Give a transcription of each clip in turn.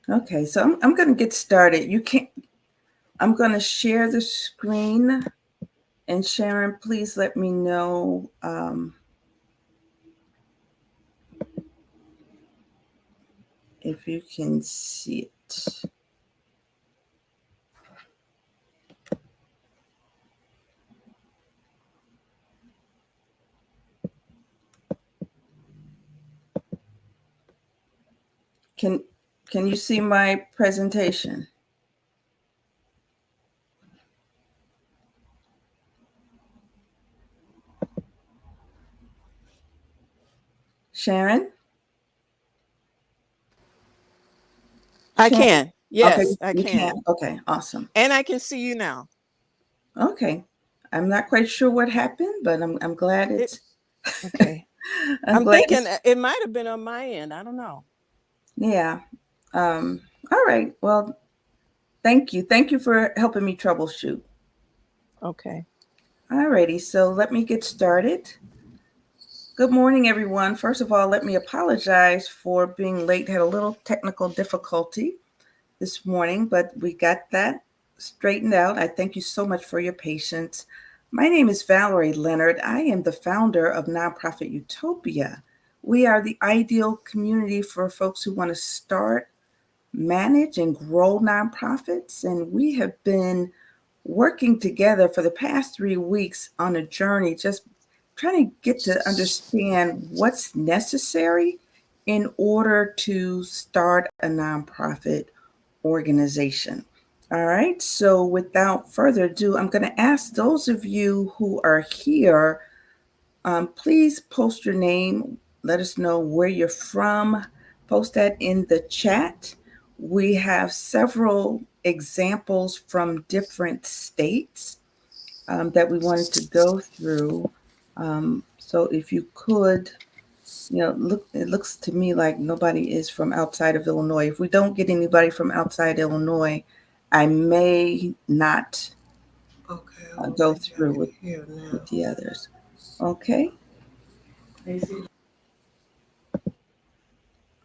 Okay, so I'm going to get started. I'm going to share the screen, and Sharon, please let me know if you can see it. Can can you see my presentation? Sharon? I Sharon? can. Okay, Yes, I you can. can. Okay, awesome. And I can see you now. Okay. I'm not quite sure what happened, but I'm glad It, it's okay. I'm I'm glad thinking it's it might have been on my end. I don't know. yeah. All right. Well, thank you. Thank you for helping me troubleshoot. Okay. Alrighty, so let me get started. Good morning, everyone. First of all, let me apologize for being late. Had a little technical difficulty this morning, but we got that straightened out. I thank you so much for your patience. My name is Valerie Leonard. I am the founder of Nonprofit Utopia. We are the ideal community for folks who want to start, manage, and grow nonprofits. And we have been working together for the past 3 weeks on a journey, just trying to get to understand what's necessary in order to start a nonprofit organization. All right, so without further ado, I'm going to ask those of you who are here, please post your name, let us know where you're from, post that in the chat. We have several examples from different states that we wanted to go through. So if you could, look, it looks to me like nobody is from outside of Illinois. If we don't get anybody from outside Illinois, I may not Okay, go hopefully y'all through can with, hear now. with the others. Okay.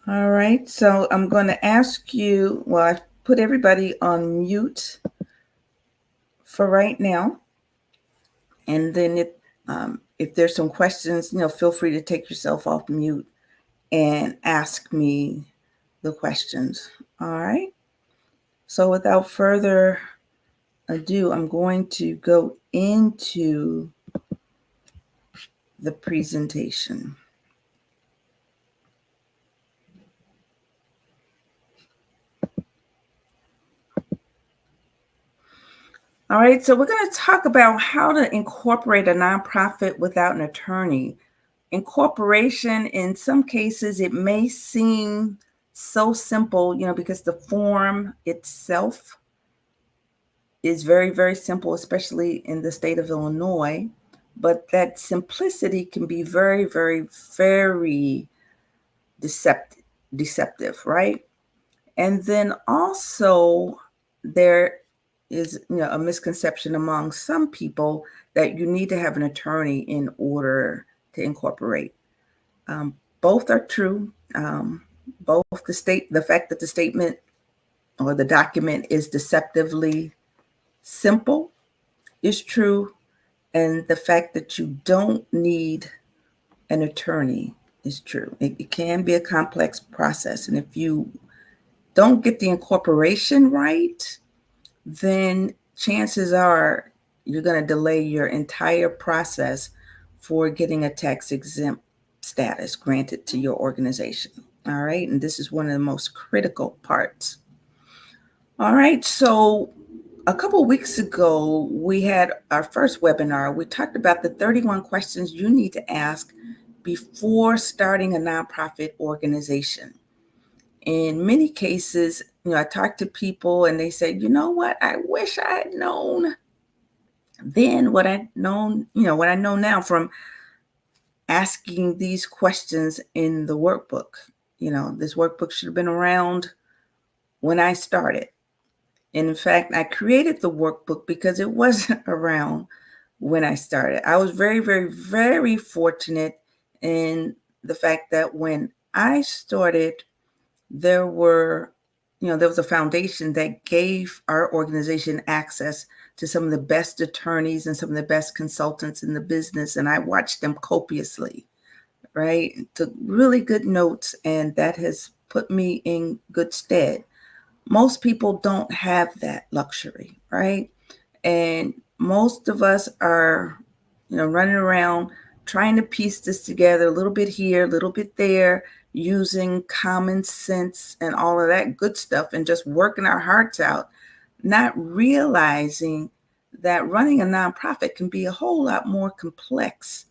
All right. So I'm going to ask you, well, I put everybody on mute for right now. And then if there's some questions, feel free to take yourself off mute and ask me the questions. All right. So without further ado, I'm going to go into the presentation. All right, so we're going to talk about how to incorporate a nonprofit without an attorney. Incorporation, in some cases, it may seem so simple, because the form itself is very, very simple, especially in the state of Illinois. But that simplicity can be very, very, very deceptive, deceptive, right? And then also there is a misconception among some people that you need to have an attorney in order to incorporate. Um, both are true. Both the fact that the statement or the document is deceptively simple is true, and the fact that you don't need an attorney is true. It can be a complex process, and if you don't get the incorporation right, then chances are you're going to delay your entire process for getting a tax exempt status granted to your organization. All right. And this is one of the most critical parts. All right. So, a couple of weeks ago, we had our first webinar. We talked about the 31 questions you need to ask before starting a nonprofit organization. In many cases, I talk to people and they say, you know what, I wish I had known then what I know now from asking these questions in the workbook. This workbook should have been around when I started. And in fact, I created the workbook because it wasn't around when I started. I was very, very, very fortunate in the fact that when I started, there were there was a foundation that gave our organization access to some of the best attorneys and some of the best consultants in the business. And I watched them copiously, right? Took really good notes, and that has put me in good stead. Most people don't have that luxury, right? And most of us are, running around trying to piece this together a little bit here, a little bit there, using common sense and all of that good stuff and just working our hearts out, not realizing that running a nonprofit can be a whole lot more complex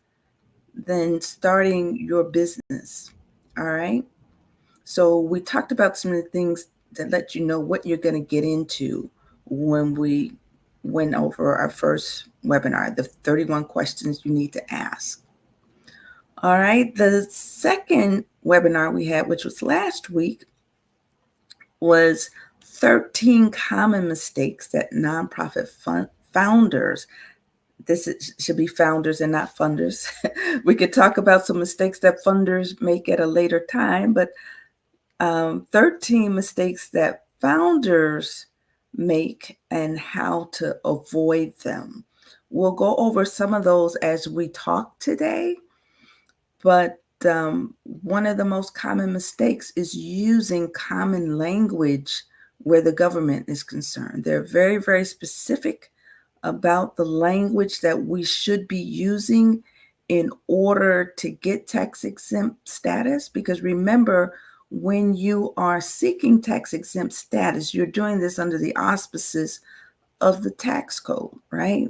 than starting your business. All right. So we talked about some of the things that let you know what you're going to get into when we went over our first webinar, the 31 questions you need to ask. All right. The second webinar we had, which was last week, was 13 common mistakes that nonprofit founders, should be founders and not funders. We could talk about some mistakes that funders make at a later time, but 13 mistakes that founders make and how to avoid them. We'll go over some of those as we talk today, but one of the most common mistakes is using common language where the government is concerned. They're very, very specific about the language that we should be using in order to get tax exempt status, because remember, when you are seeking tax exempt status, you're doing this under the auspices of the tax code, right?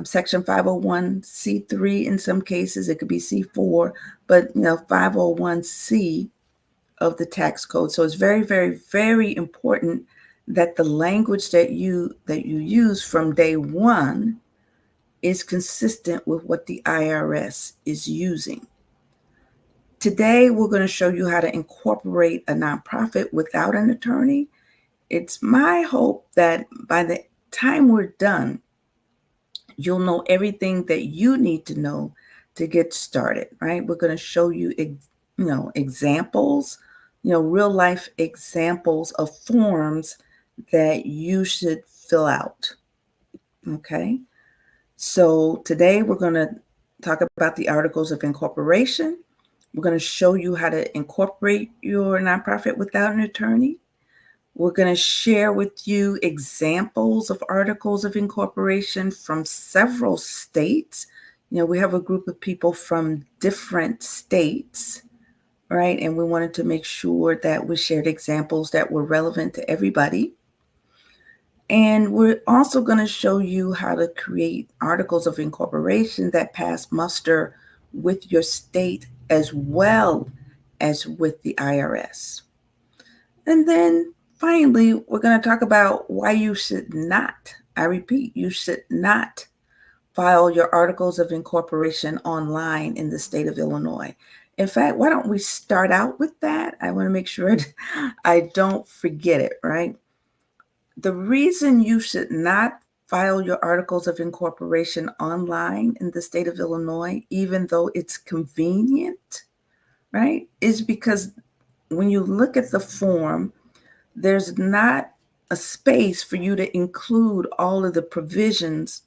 Section 501c3 in some cases, it could be C4, but 501c of the tax code. So it's very, very, very important that the language that you use from day one is consistent with what the IRS is using. Today, we're going to show you how to incorporate a nonprofit without an attorney. It's my hope that by the time we're done, you'll know everything that you need to know to get started, right? We're going to show you, examples, real life examples of forms that you should fill out. Okay. So today we're going to talk about the articles of incorporation. We're going to show you how to incorporate your nonprofit without an attorney. We're going to share with you examples of articles of incorporation from several states. We have a group of people from different states, right? And we wanted to make sure that we shared examples that were relevant to everybody. And we're also going to show you how to create articles of incorporation that pass muster with your state as well as with the IRS. And then finally, we're going to talk about why you should not, I repeat, you should not file your articles of incorporation online in the state of Illinois. In fact, why don't we start out with that? I want to make sure I don't forget it, right? The reason you should not file your articles of incorporation online in the state of Illinois, even though it's convenient, right, is because when you look at the form, there's not a space for you to include all of the provisions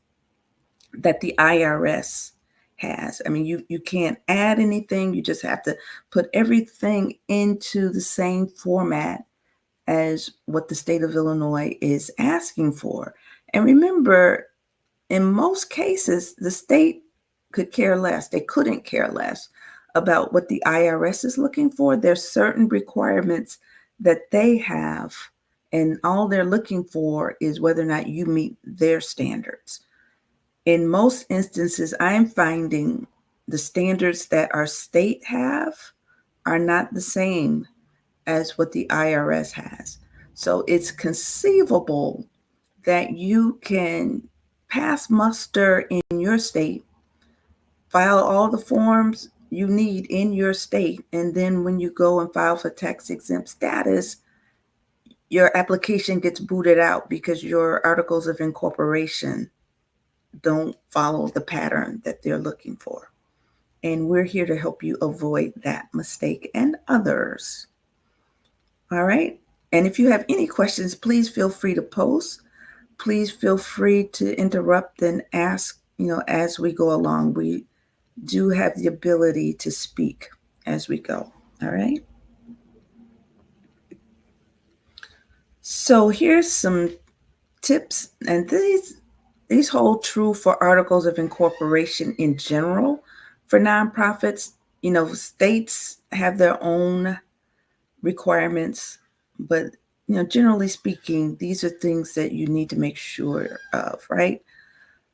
that the IRS has. I mean, you can't add anything. You just have to put everything into the same format as what the state of Illinois is asking for. And remember, in most cases, the state could care less. They couldn't care less about what the IRS is looking for. There's certain requirements that they have, and all they're looking for is whether or not you meet their standards. In most instances, I'm finding the standards that our state have are not the same as what the IRS has. So it's conceivable that you can pass muster in your state, file all the forms you need in your state, and then when you go and file for tax exempt status, your application gets booted out because your articles of incorporation don't follow the pattern that they're looking for. And we're here to help you avoid that mistake and others. All right. And if you have any questions, please feel free to post. Please feel free to interrupt and ask, as we go along. We do have the ability to speak as we go. All right. So here's some tips, and these hold true for articles of incorporation in general. For nonprofits, states have their own requirements, but generally speaking, these are things that you need to make sure of, right?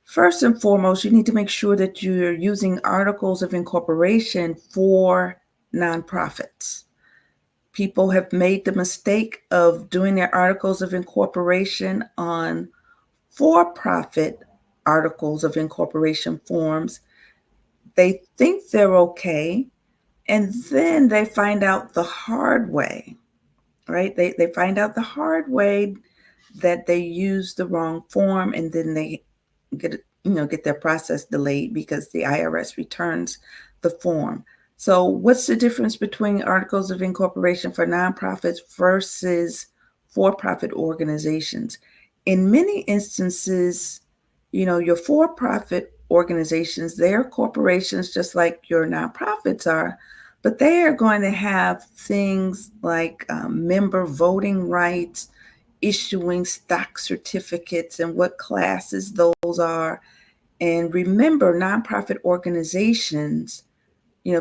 First and foremost, you need to make sure that you're using articles of incorporation for nonprofits. People have made the mistake of doing their articles of incorporation on for-profit articles of incorporation forms. They think they're okay, and then they find out the hard way, right? They find out the hard way that they used the wrong form, and then they get their process delayed because the IRS returns the form. So what's the difference between articles of incorporation for nonprofits versus for-profit organizations? In many instances, your for-profit organizations, they're corporations just like your nonprofits are, but they are going to have things like member voting rights, issuing stock certificates, and what classes those are. And remember, nonprofit organizations,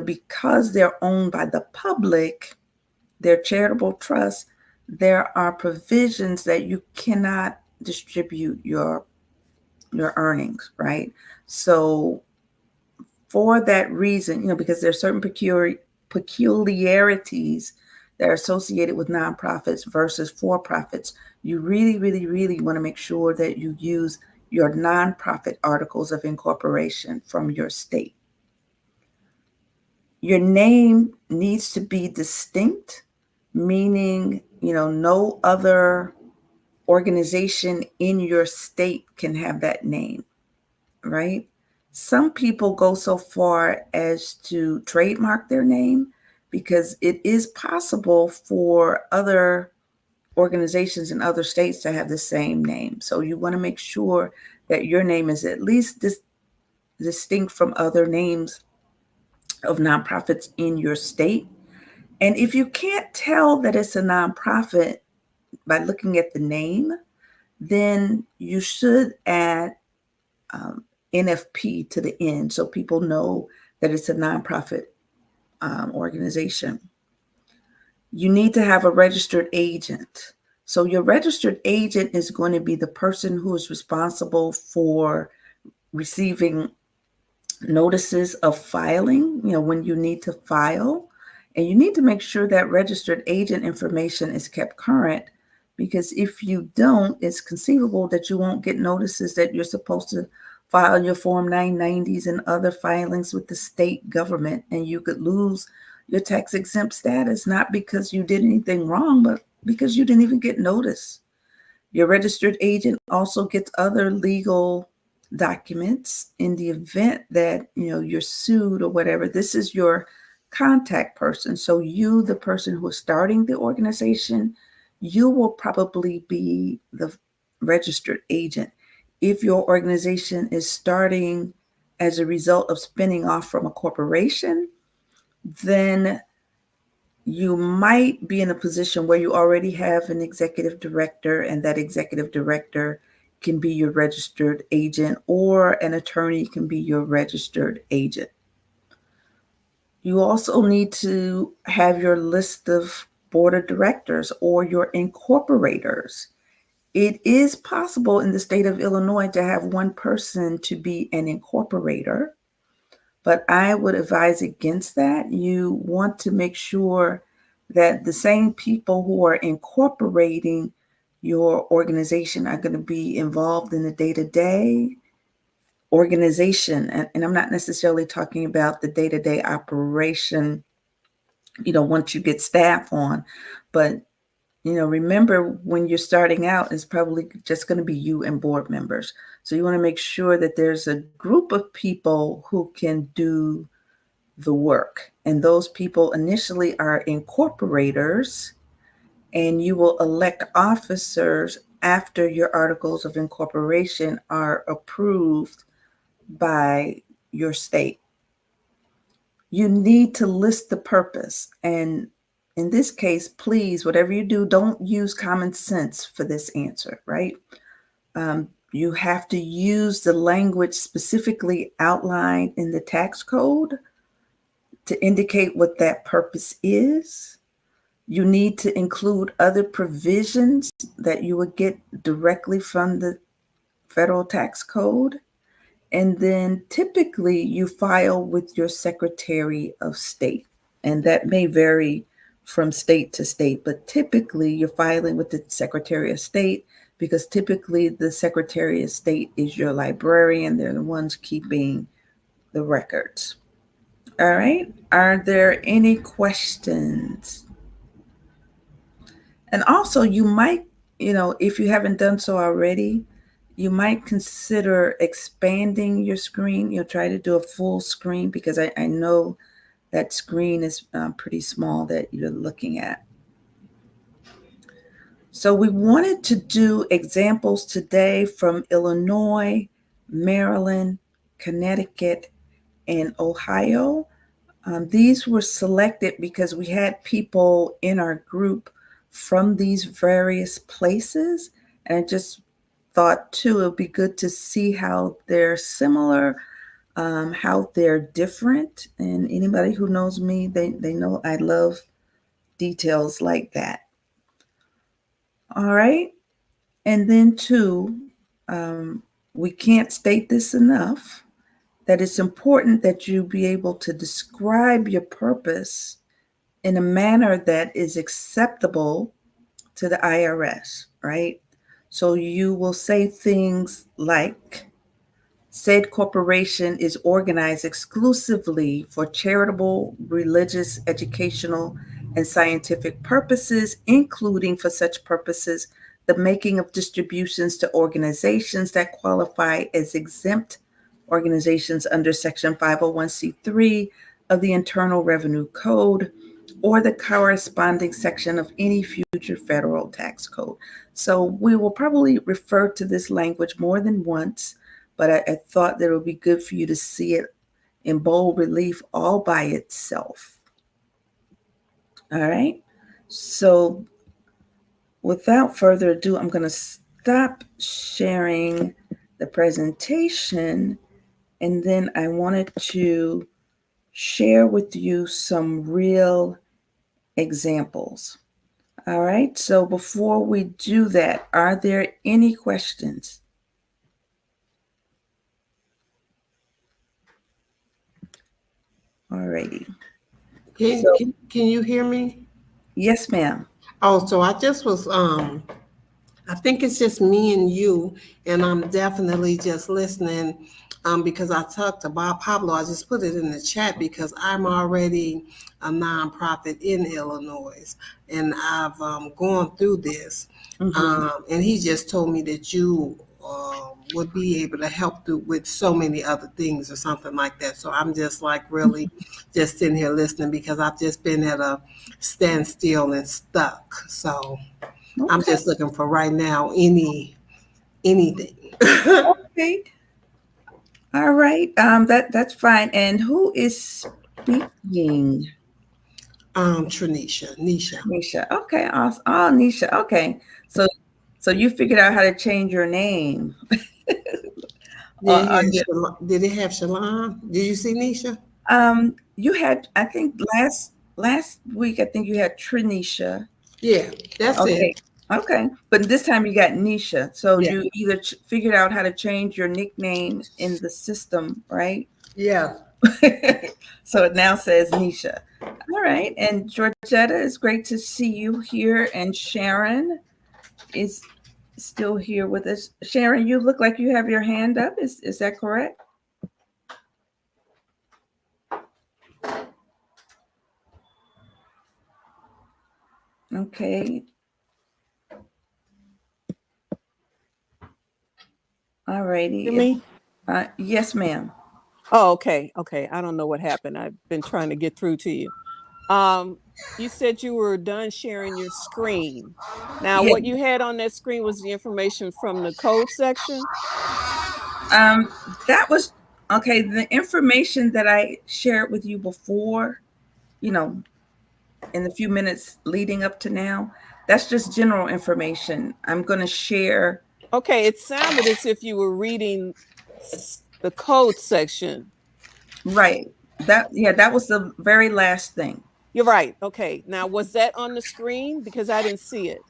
because they're owned by the public, they're charitable trusts, there are provisions that you cannot distribute your earnings, right? So for that reason, because there are certain peculiarities that are associated with nonprofits versus for-profits, you really, really, really want to make sure that you use your nonprofit articles of incorporation from your state. Your name needs to be distinct, meaning, no other organization in your state can have that name, right? Some people go so far as to trademark their name because it is possible for other organizations in other states to have the same name. So you want to make sure that your name is at least distinct from other names of nonprofits in your state. And if you can't tell that it's a nonprofit by looking at the name, then you should add NFP to the end so people know that it's a nonprofit organization. You need to have a registered agent. So your registered agent is going to be the person who is responsible for receiving notices of filing, when you need to file. And you need to make sure that registered agent information is kept current, because if you don't, it's conceivable that you won't get notices that you're supposed to file your Form 990s and other filings with the state government, and you could lose your tax exempt status, not because you did anything wrong, but because you didn't even get notice. Your registered agent also gets other legal documents in the event that you're sued or whatever. This is your contact person. So you, the person who is starting the organization, you will probably be the registered agent. If your organization is starting as a result of spinning off from a corporation, then you might be in a position where you already have an executive director, and that executive director can be your registered agent, or an attorney can be your registered agent. You also need to have your list of board of directors or your incorporators. It is possible in the state of Illinois to have one person to be an incorporator, but I would advise against that. You want to make sure that the same people who are incorporating your organization are going to be involved in the day-to-day organization. And I'm not necessarily talking about the day-to-day operation, once you get staff on, but remember, when you're starting out, it's probably just going to be you and board members. So you want to make sure that there's a group of people who can do the work. And those people initially are incorporators, and you will elect officers after your articles of incorporation are approved by your state. You need to list the purpose. And in this case, please, whatever you do, don't use common sense for this answer, right? You have to use the language specifically outlined in the tax code to indicate what that purpose is. You need to include other provisions that you would get directly from the federal tax code. And then typically you file with your Secretary of State. And that may vary from state to state, but typically you're filing with the Secretary of State because typically the Secretary of State is your librarian. They're the ones keeping the records. All right. Are there any questions? And also, you might, if you haven't done so already, you might consider expanding your screen. You'll try to do a full screen because I know that screen is pretty small that you're looking at. So we wanted to do examples today from Illinois, Maryland, Connecticut, and Ohio. These were selected because we had people in our group from these various places. And I just thought, too, it would be good to see how they're similar, how they're different. And anybody who knows me, they know I love details like that. All right. And then, too, we can't state this enough, that it's important that you be able to describe your purpose in a manner that is acceptable to the IRS, right? So you will say things like, said corporation is organized exclusively for charitable, religious, educational, and scientific purposes, including for such purposes the making of distributions to organizations that qualify as exempt organizations under Section 501c3 of the Internal Revenue Code or the corresponding section of any future federal tax code. So we will probably refer to this language more than once, but I thought that it would be good for you to see it in bold relief all by itself. All right. So without further ado, I'm going to stop sharing the presentation, and then I wanted to share with you some real examples. All right. So before we do that, are there any questions? All righty. Can you hear me? Yes, ma'am. Oh, so I just was I think it's just me and you, and I'm definitely just listening because I talked to Bob Pablo. I just put it in the chat because I'm already a nonprofit in Illinois, and I've gone through this. And he just told me that you would be able to help with so many other things or something like that. So I'm just like really just sitting here listening because I've just been at a standstill and stuck. So I'm just looking for right now anything. Okay. All right. That's fine. And who is speaking? Nisha. Nisha. Okay. Awesome. Oh, Nisha. Okay. So you figured out how to change your name. Did it have Shalon? Did you see Nisha? You had, I think last week, I think you had Trinisha. Yeah, that's it. Okay. But this time you got Nisha. So Yeah. you either figured out how to change your nickname in the system, right? Yeah. So it now says Nisha. All right. And Georgetta, it's great to see you here. And Sharon is still here with us. Sharon, you look like you have your hand up. Is that correct? Okay. All righty. Hear me? Yes, ma'am. Oh, okay. Okay. I don't know what happened. I've been trying to get through to you. You said you were done sharing your screen. Now, Yeah. what you had on that screen was the information from the code section? Um, that was okay. The information that I shared with you before, you know, in the few minutes leading up to now, that's just general information. I'm going to share. Okay, it sounded as if you were reading the code section. Right. That was the very last thing. You're right. Okay. Now, was that on the screen? Because I didn't see it.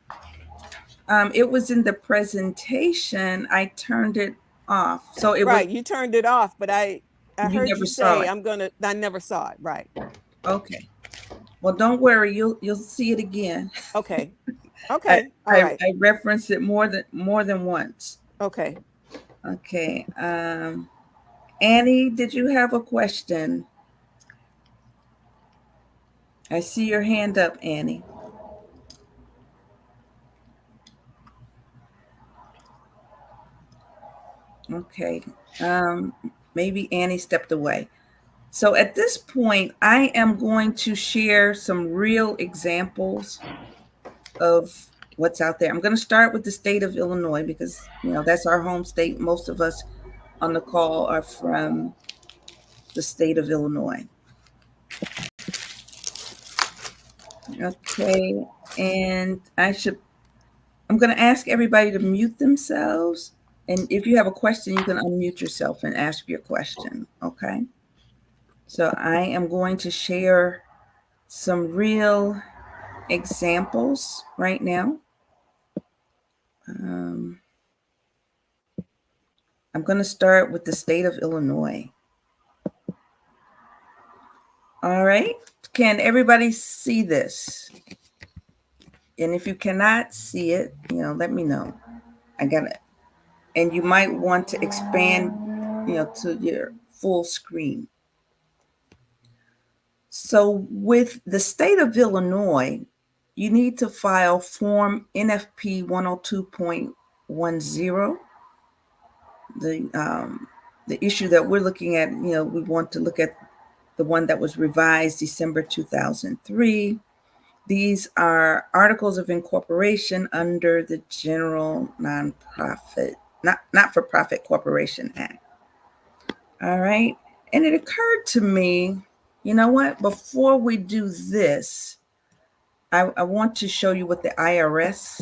It was in the presentation. I turned it off. So it was, Right. You turned it off, but I you heard you never saw say it. I never saw it. Right. Okay. Well, don't worry. You'll see it again. Okay. I, Okay. All I, right. I referenced it more than once. Okay. Okay. Annie, did you have a question? I see your hand up, Annie. Okay. Maybe Annie stepped away. So at this point, I am going to share some real examples of what's out there. I'm going to start with the state of Illinois because, that's our home state. Most of us on the call are from the state of Illinois. Okay. And I'm going to ask everybody to mute themselves. And if you have a question, you can unmute yourself and ask your question. Okay. So I am going to share some real examples right now. I'm going to start with the state of Illinois. All right. Can everybody see this? And if you cannot see it, let me know. I got it. And you might want to expand, to your full screen. So with the state of Illinois, you need to file Form NFP 102.10. The issue that we're looking at, we want to look at the one that was revised December 2003. These are articles of incorporation under the General Nonprofit, Not-for-Profit Corporation Act. All right. And it occurred to me, you know what? Before we do this, I want to show you what the IRS,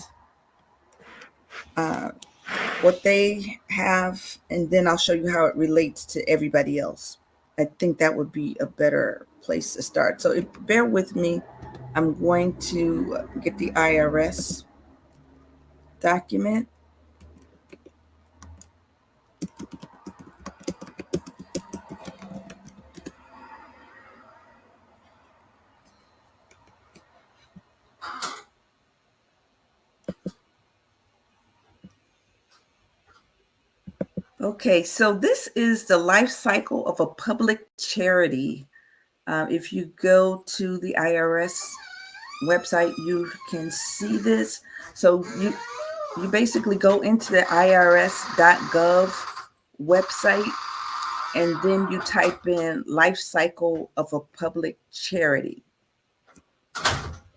what they have, and then I'll show you how it relates to everybody else. I think that would be a better place to start. So bear with me. I'm going to get the IRS document. Okay, so this is the life cycle of a public charity. If you go to the IRS website, you can see this. So you basically go into the irs.gov website, and then you type in life cycle of a public charity.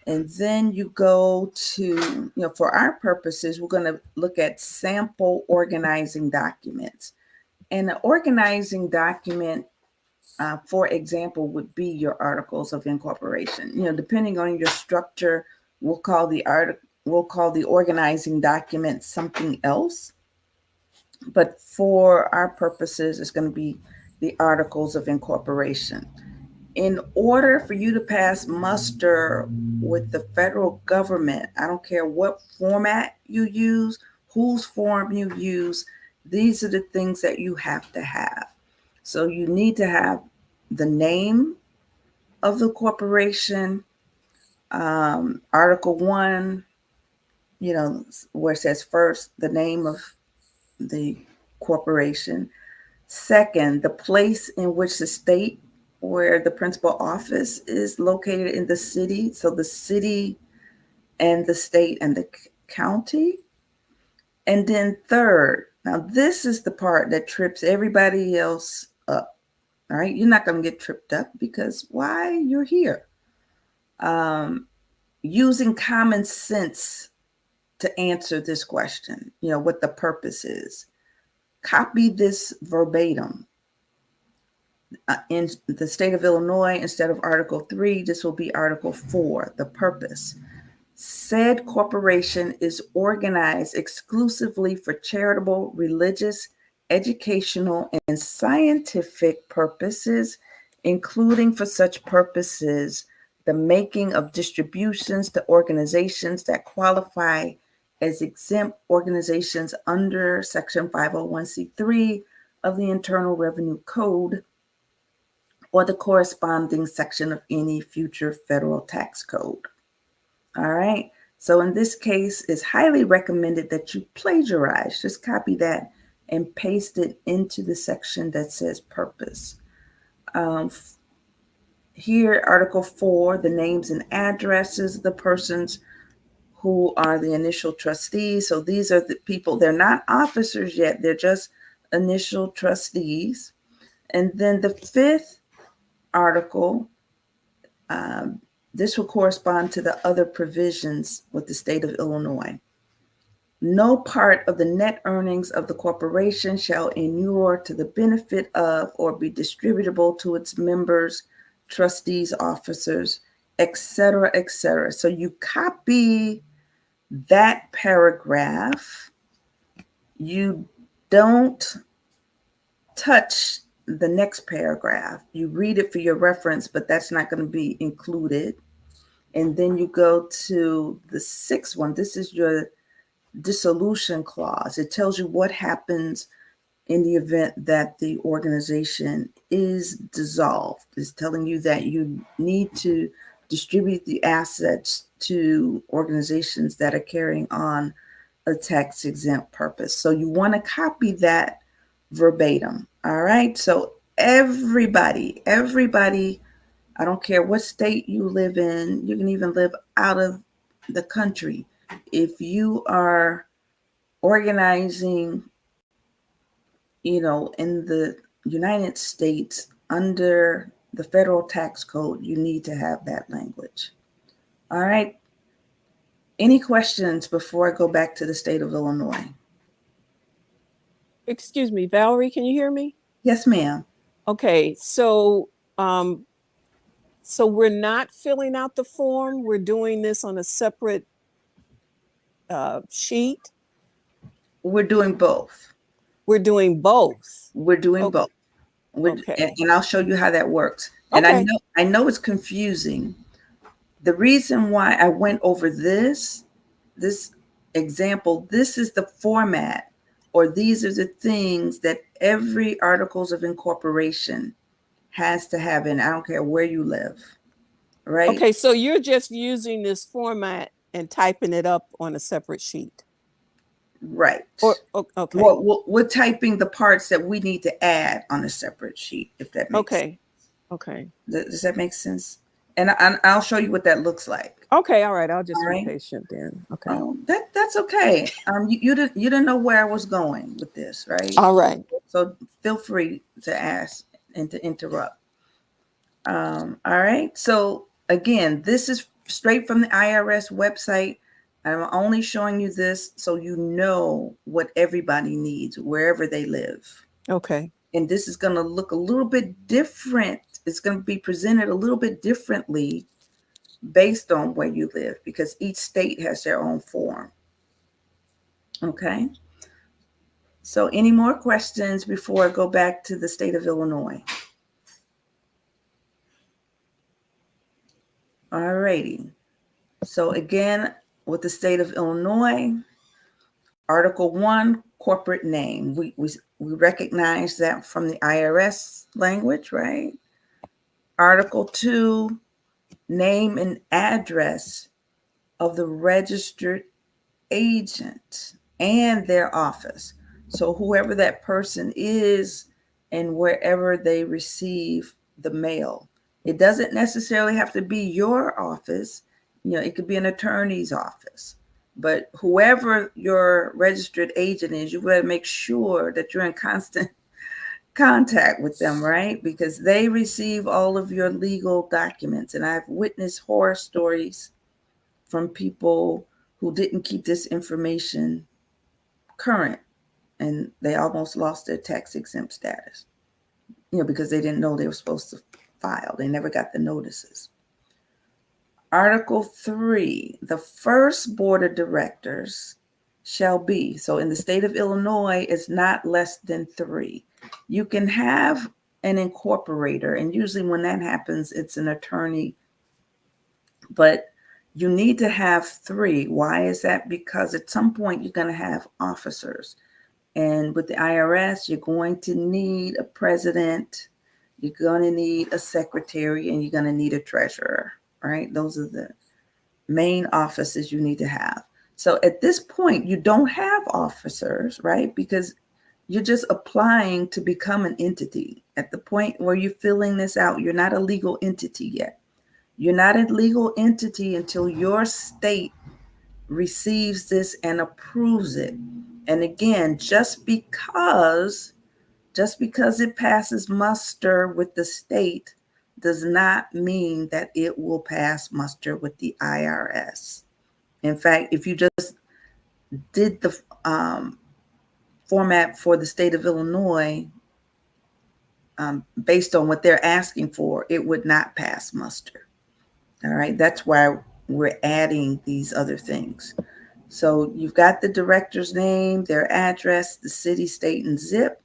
And then you go to, for our purposes, we're going to look at sample organizing documents. And an organizing document, for example, would be your articles of incorporation. Depending on your structure, we'll call the organizing document something else. But for our purposes, it's going to be the articles of incorporation. In order for you to pass muster with the federal government, I don't care what format you use, whose form you use, these are the things that you have to have. So you need to have the name of the corporation, Article 1, where it says first, the name of the corporation. Second, the place in which the state where the principal office is located in the city. So the city and the state and the county. And then third, now this is the part that trips everybody else up. All right. You're not going to get tripped up because why? You're here. Using common sense to answer this question, what the purpose is. Copy this verbatim. In the state of Illinois, instead of Article 3, this will be Article 4, the purpose. Said corporation is organized exclusively for charitable, religious, educational, and scientific purposes, including for such purposes the making of distributions to organizations that qualify as exempt organizations under Section 501c3 of the Internal Revenue Code or the corresponding section of any future federal tax code. All right. So in this case, it's highly recommended that you plagiarize. Just copy that and paste it into the section that says purpose. Here, Article 4, the names and addresses of the persons who are the initial trustees. So these are the people, they're not officers yet, they're just initial trustees. And then the 5th article, this will correspond to the other provisions with the state of Illinois. No part of the net earnings of the corporation shall inure to the benefit of or be distributable to its members, trustees, officers, etc., etc. So you copy that paragraph. You don't touch the next paragraph. You read it for your reference, but that's not going to be included. And then you go to the 6th one. This is your dissolution clause. It tells you what happens in the event that the organization is dissolved. It's telling you that you need to distribute the assets to organizations that are carrying on a tax-exempt purpose. So you want to copy that verbatim. All right. So everybody, I don't care what state you live in, you can even live out of the country. If you are organizing, in the United States under the federal tax code, you need to have that language. All right. Any questions before I go back to the state of Illinois? Excuse me, Valerie, can you hear me? Yes, ma'am. Okay, so we're not filling out the form. We're doing this on a separate sheet. We're doing both. We're doing both. We're doing Okay. both. Okay. And I'll show you how that works. And Okay. I know it's confusing. The reason why I went over this example, this is the format, or these are the things that every articles of incorporation has to have in. I don't care where you live, right? Okay, so you're just using this format and typing it up on a separate sheet. Right. Okay. Well, we're typing the parts that we need to add on a separate sheet, if that makes sense. Okay. Does that make sense? And I'll show you what that looks like. Okay. All right. I'll just All be right. patient then. Okay. Oh, that's okay. You didn't know where I was going with this, right? All right. So feel free to ask and to interrupt. All right. So again, this is straight from the IRS website. I'm only showing you this so you know what everybody needs wherever they live. Okay. And this is going to look a little bit different. It's going to be presented a little bit differently based on where you live, because each state has their own form. Okay. So any more questions before I go back to the state of Illinois? All righty. So again, with the state of Illinois, Article 1, corporate name. We recognize that from the IRS language, right? Article 2, name and address of the registered agent and their office. So whoever that person is and wherever they receive the mail. It doesn't necessarily have to be your office. It could be an attorney's office. But whoever your registered agent is, you better make sure that you're in constant contact with them, right? Because they receive all of your legal documents. And I've witnessed horror stories from people who didn't keep this information current, and they almost lost their tax exempt status, because they didn't know they were supposed to file. They never got the notices. Article 3, the first board of directors shall be, so in the state of Illinois, it's not less than 3. You can have an incorporator, and usually when that happens, it's an attorney, but you need to have 3. Why is that? Because at some point you're going to have officers. And with the IRS, you're going to need a president, you're going to need a secretary, and you're going to need a treasurer, right? Those are the main offices you need to have. So at this point, you don't have officers, right? Because you're just applying to become an entity. At the point where you're filling this out, you're not a legal entity yet. You're not a legal entity until your state receives this and approves it. And again, just because it passes muster with the state does not mean that it will pass muster with the IRS. In fact, if you just did the format for the state of Illinois, based on what they're asking for, it would not pass muster. All right, that's why we're adding these other things. So you've got the director's name, their address, the city, state, and zip.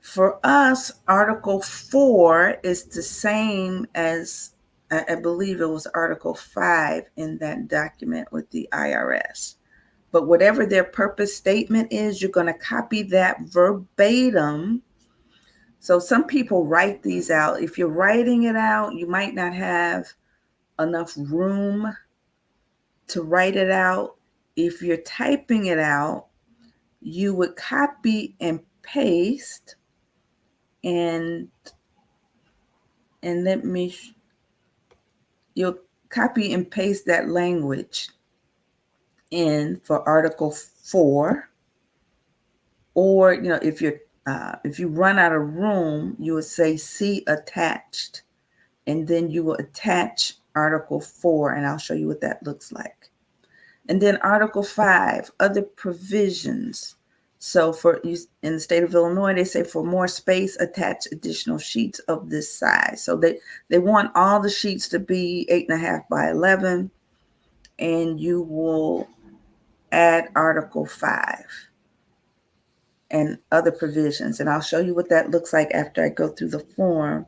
For us, Article 4 is the same as, I believe it was Article 5 in that document with the IRS. But whatever their purpose statement is, you're going to copy that verbatim. So some people write these out. If you're writing it out, you might not have enough room to write it out. If you're typing it out, you would copy and paste, and you'll copy and paste that language in for Article 4. Or, if you run out of room, you would say see attached, and then you will attach Article 4, and I'll show you what that looks like. And then Article 5, other provisions. So in the state of Illinois, they say for more space, attach additional sheets of this size. So they want all the sheets to be 8.5 by 11, and you will add Article 5 and other provisions. And I'll show you what that looks like after I go through the form.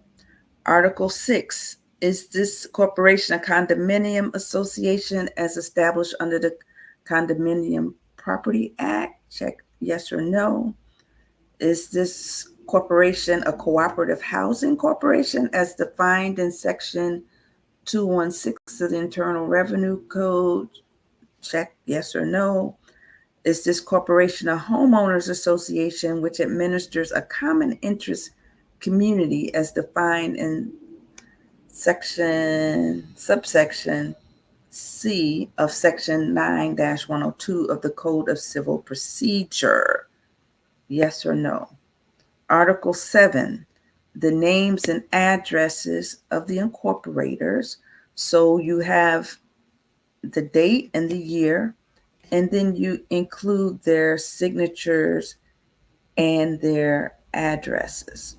Article 6, is this corporation a condominium association as established under the Condominium Property Act? Check yes or no. Is this corporation a cooperative housing corporation as defined in Section 216 of the Internal Revenue Code? Check yes or no. Is this corporation a homeowners association which administers a common interest community as defined in subsection C of Section 9-102 of the Code of Civil Procedure? Yes or no. Article 7, the names and addresses of the incorporators. So you have the date and the year, and then you include their signatures and their addresses.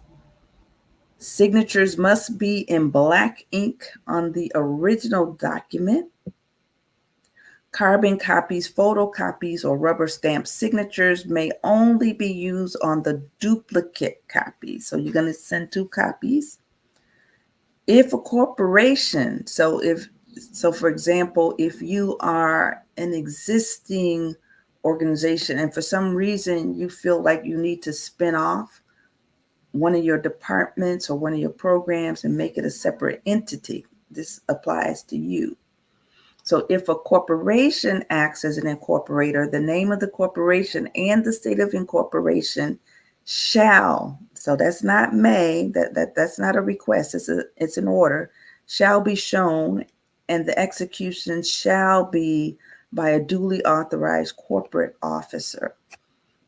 Signatures must be in black ink on the original document. Carbon copies, photocopies, or rubber stamp signatures may only be used on the duplicate copy. So you're going to send 2 copies. If a corporation, so for example, if you are an existing organization and for some reason you feel like you need to spin off one of your departments or one of your programs and make it a separate entity, this applies to you. So if a corporation acts as an incorporator, the name of the corporation and the state of incorporation shall, so that's not may, that's not a request, it's an order, shall be shown, and the execution shall be by a duly authorized corporate officer.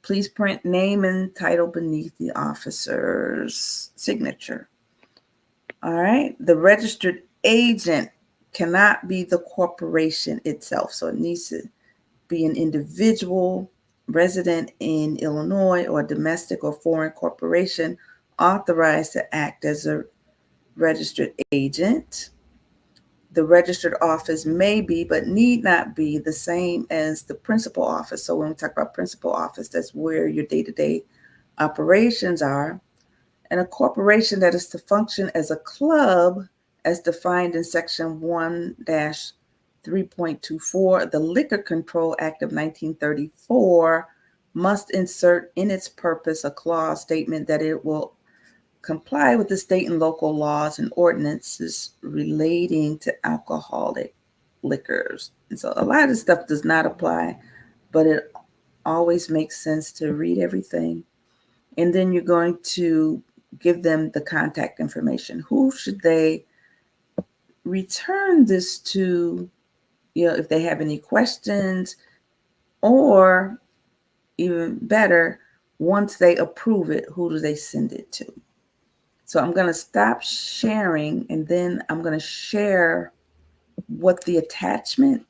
Please print name and title beneath the officer's signature. All right. The registered agent cannot be the corporation itself. So it needs to be an individual resident in Illinois or domestic or foreign corporation authorized to act as a registered agent. The registered office may be, but need not be, the same as the principal office. So when we talk about principal office, that's where your day-to-day operations are. And a corporation that is to function as a club, as defined in Section 1-3.24 of the Liquor Control Act of 1934, must insert in its purpose a clause statement that it will comply with the state and local laws and ordinances relating to alcoholic liquors. And so a lot of this stuff does not apply, but it always makes sense to read everything. And then you're going to give them the contact information. Who should they return this to, if they have any questions, or even better, once they approve it, who do they send it to? So I'm going to stop sharing, and then I'm going to share what the attachment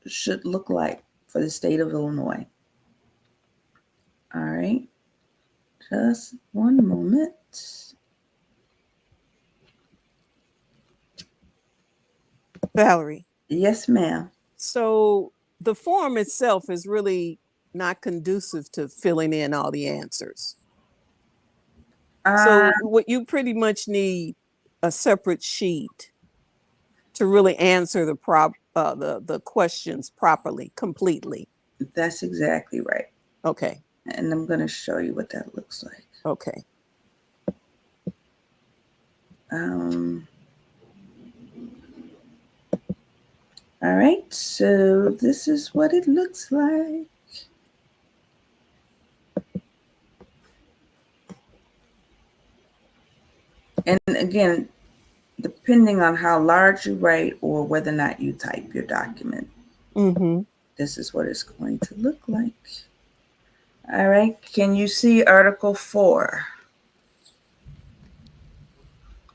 should look like for the state of Illinois. All right. Just one moment. Valerie. Yes, ma'am. So the form itself is really not conducive to filling in all the answers. So what you pretty much need a separate sheet to really answer the questions properly, completely. That's exactly right. Okay. And I'm going to show you what that looks like. Okay. All right. So this is what it looks like. And again, depending on how large you write or whether or not you type your document, this is what it's going to look like. All right. Can you see Article 4?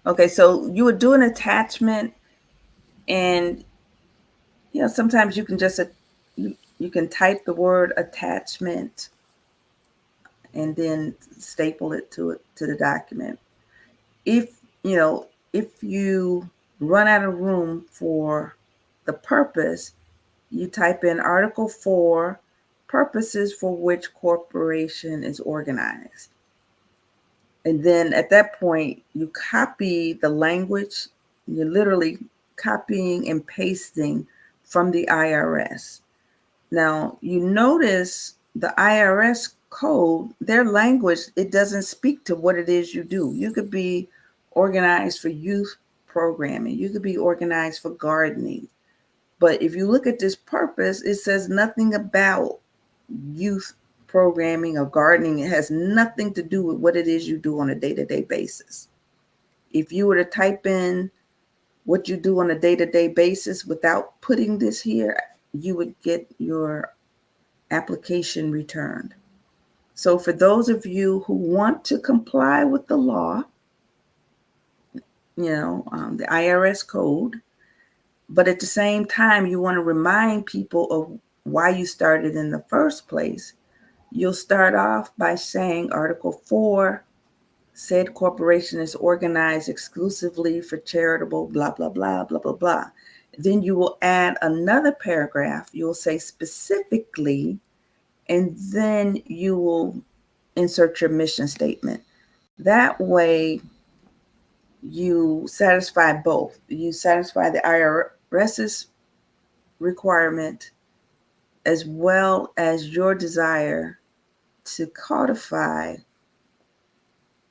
Okay, so you would do an attachment, and sometimes you can just you can type the word attachment and then staple it to the document. If you run out of room for the purpose, you type in Article 4, purposes for which corporation is organized. And then at that point, you copy the language. You're literally copying and pasting from the IRS. Now, you notice the IRS code, their language, it doesn't speak to what it is you do. You could be organized for youth programming. You could be organized for gardening. But if you look at this purpose, it says nothing about youth programming or gardening. It has nothing to do with what it is you do on a day-to-day basis. If you were to type in what you do on a day-to-day basis without putting this here, you would get your application returned. So for those of you who want to comply with the law, the IRS code, but at the same time, you want to remind people of why you started in the first place, you'll start off by saying Article 4, said corporation is organized exclusively for charitable, blah, blah, blah, blah, blah, blah. Then you will add another paragraph. You'll say specifically, and then you will insert your mission statement. That way, you satisfy both. You satisfy the IRS's requirement as well as your desire to codify,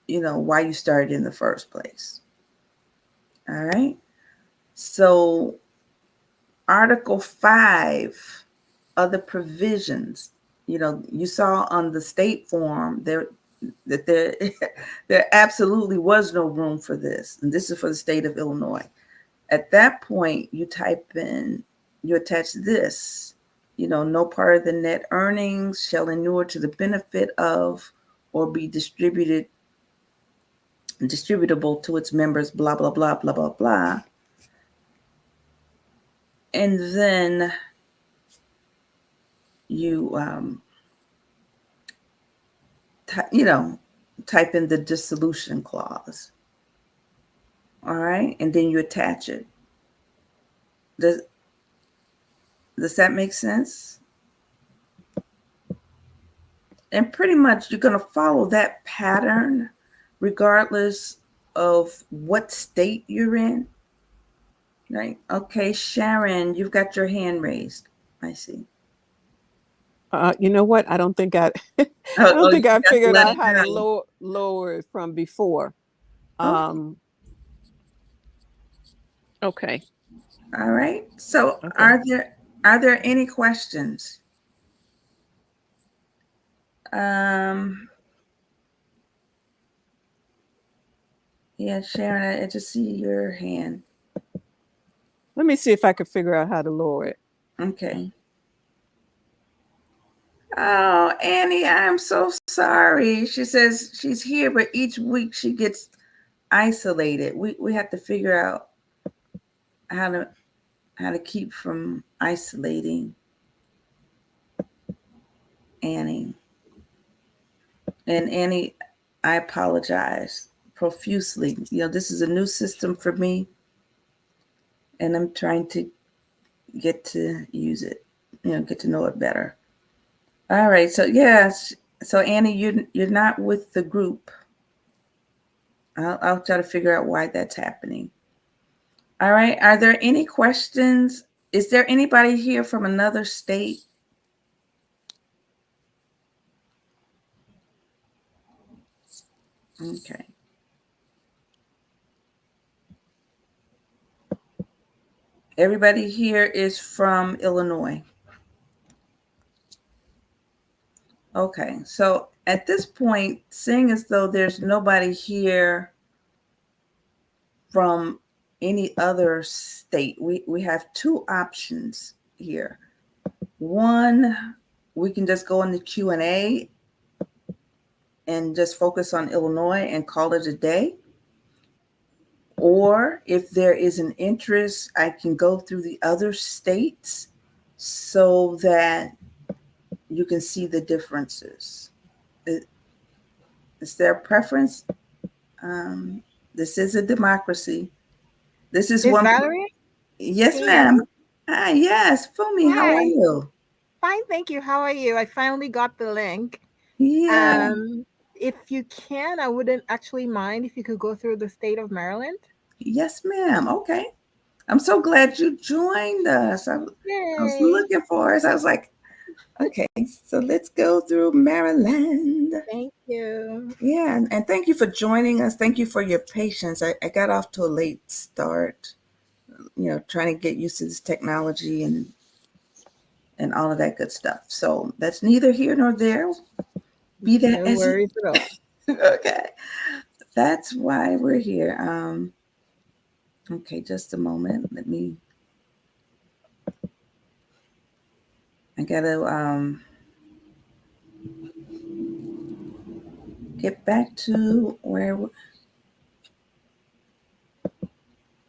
why you started in the first place. All right. So Article 5, other provisions, you saw on the state form there absolutely was no room for this. And this is for the state of Illinois. At that point, you type in, you attach this, no part of the net earnings shall inure to the benefit of or be distributable to its members, blah, blah, blah, blah, blah, blah. And then you, type in the dissolution clause. All right. And then you attach it. Does that make sense? And pretty much you're going to follow that pattern regardless of what state you're in. Right. Okay, Sharon, you've got your hand raised. I see. You know what? I don't think I Oh, you got to figured let out it how to go. lower it from before. Okay. Okay. All right. So Okay. are there any questions? Yeah, Sharon, I just see your hand. Let me see if I can figure out how to lower it. Okay. Oh, Annie, I'm so sorry. She says she's here, but each week she gets isolated. We have to figure out how to keep from isolating Annie. And Annie, I apologize profusely. This is a new system for me, and I'm trying to get to use it, get to know it better. All right. So yes. So Annie, you're not with the group. I'll try to figure out why that's happening. All right. Are there any questions? Is there anybody here from another state? Okay. Everybody here is from Illinois. Okay. So at this point, seeing as though there's nobody here from any other state, we have two options here. One, we can just go in the Q&A and just focus on Illinois and call it a day. Or if there is an interest, I can go through the other states so that you can see the differences. Is there a preference? This is a democracy. This is Miss one. Valerie? Yes, Can you hear me? ma'am. Hi, yes. Fumi, how are Hi. you? Fine, thank you. How are you? I finally got the link. Yeah. If you can, I wouldn't actually mind if you could go through the state of Maryland. Yes, ma'am. Okay. I'm so glad you joined us. I was Yay. looking for us. I was like, okay, so let's go through Maryland. Thank you. Yeah, and thank you for joining us. Thank you for your patience. I got off to a late start, trying to get used to this technology and all of that good stuff. So that's neither here nor there. Be that No as worries at all. okay. That's why we're here. Okay, just a moment. I gotta get back to where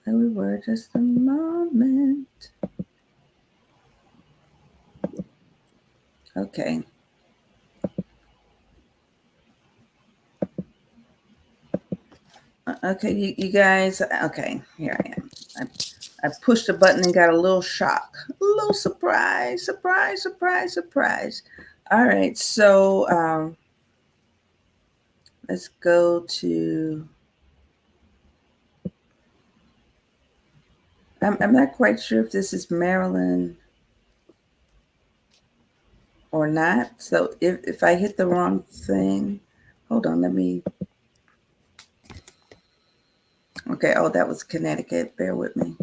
we were. Just a moment. Okay. Okay, you guys. Okay, here I am. I pushed a button and got a little shock, a little surprise. All right, so let's go to. I'm not quite sure if this is Maryland or not. So if I hit the wrong thing, hold on, let me. Okay, oh, that was Connecticut. Bear with me.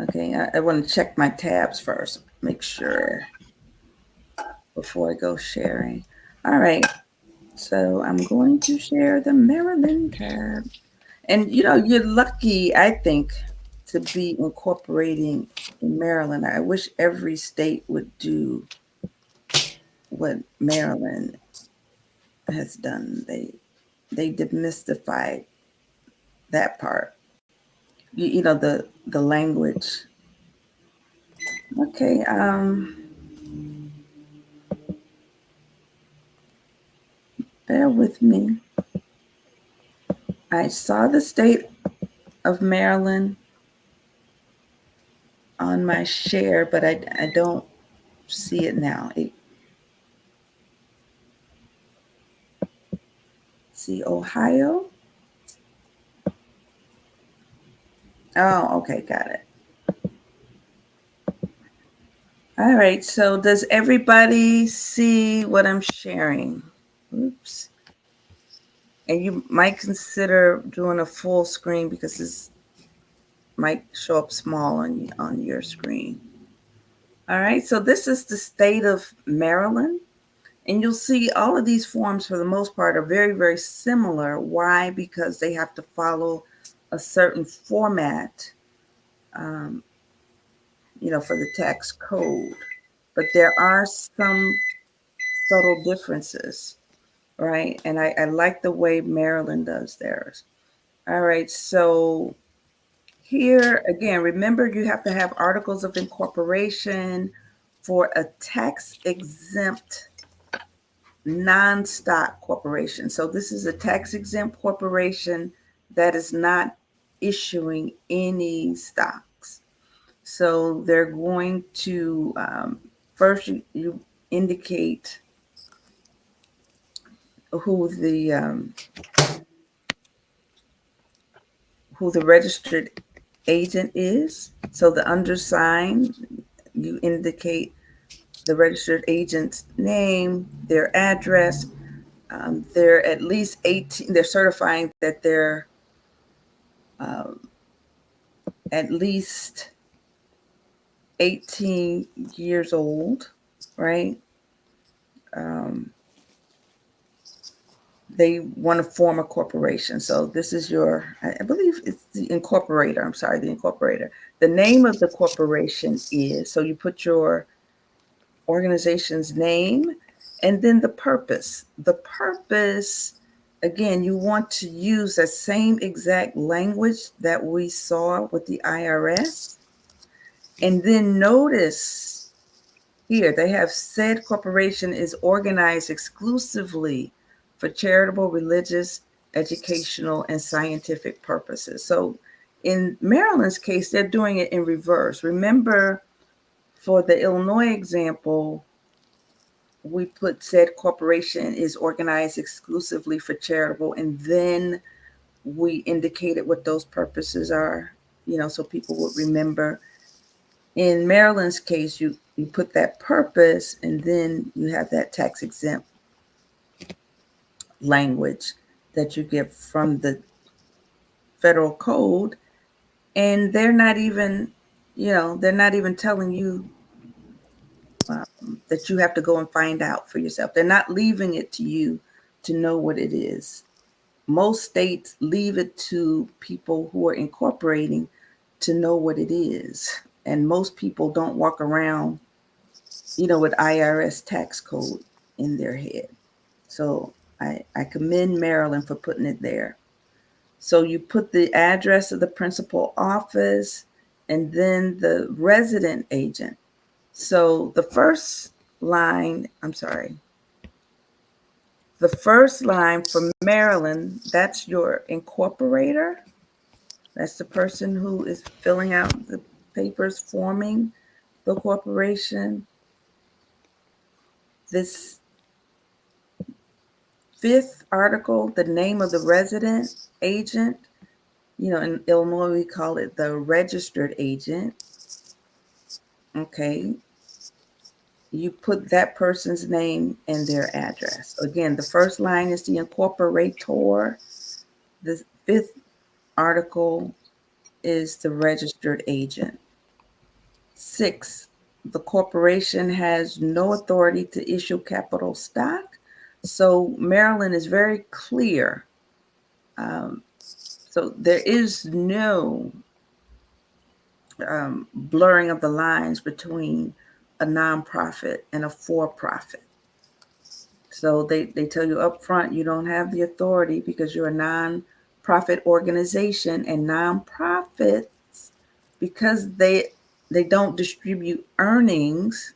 Okay, I want to check my tabs first, make sure before I go sharing. All right, so I'm going to share the Maryland tab. And you know, you're lucky, I think, to be incorporating in Maryland. I wish every state would do what Maryland has done. They demystified that part. You know, the language. Okay, bear with me. I saw the state of Maryland on my share, but I don't see it now. See Ohio. Oh, okay, got it. All right, so does everybody see what I'm sharing? Oops. And you might consider doing a full screen because this might show up small on your screen. All right, so this is the state of Maryland. And you'll see all of these forms, for the most part, are very, very similar. Why? Because they have to follow a certain format, for the tax code. But there are some subtle differences, right? And I like the way Maryland does theirs. All right, so here again, remember you have to have articles of incorporation for a tax exempt non-stock corporation. So this is a tax exempt corporation that is not issuing any stocks. So they're going to first you indicate who the registered agent is. So the undersigned, you indicate the registered agent's name, their address. They're at least 18. They're certifying that they're at least 18 years old, right? They want to form a corporation. So this is I believe it's the incorporator. I'm sorry, the incorporator. The name of the corporation is, so you put your organization's name and then the purpose. The purpose, again, you want to use the same exact language that we saw with the IRS. And then notice here, they have said corporation is organized exclusively for charitable, religious, educational, and scientific purposes. So in Maryland's case, they're doing it in reverse. Remember, for the Illinois example, we put said corporation is organized exclusively for charitable, and then we indicated what those purposes are, so people would remember. In Maryland's case, you put that purpose, and then you have that tax exempt language that you get from the federal code, and they're not even telling you that you have to go and find out for yourself. They're not leaving it to you to know what it is. Most states leave it to people who are incorporating to know what it is. And most people don't walk around, with IRS tax code in their head. So I commend Maryland for putting it there. So you put the address of the principal office and then the resident agent. So the first line for Maryland, that's your incorporator. That's the person who is filling out the papers forming the corporation. This fifth article, the name of the resident agent, in Illinois, we call it the registered agent. Okay. You put that person's name and their address. Again, the first line is the incorporator. The fifth article is the registered agent. 6, the corporation has no authority to issue capital stock. So Maryland is very clear So there is no blurring of the lines between a nonprofit and a for-profit. So they tell you up front, you don't have the authority because you're a nonprofit organization, and nonprofits, because they don't distribute earnings,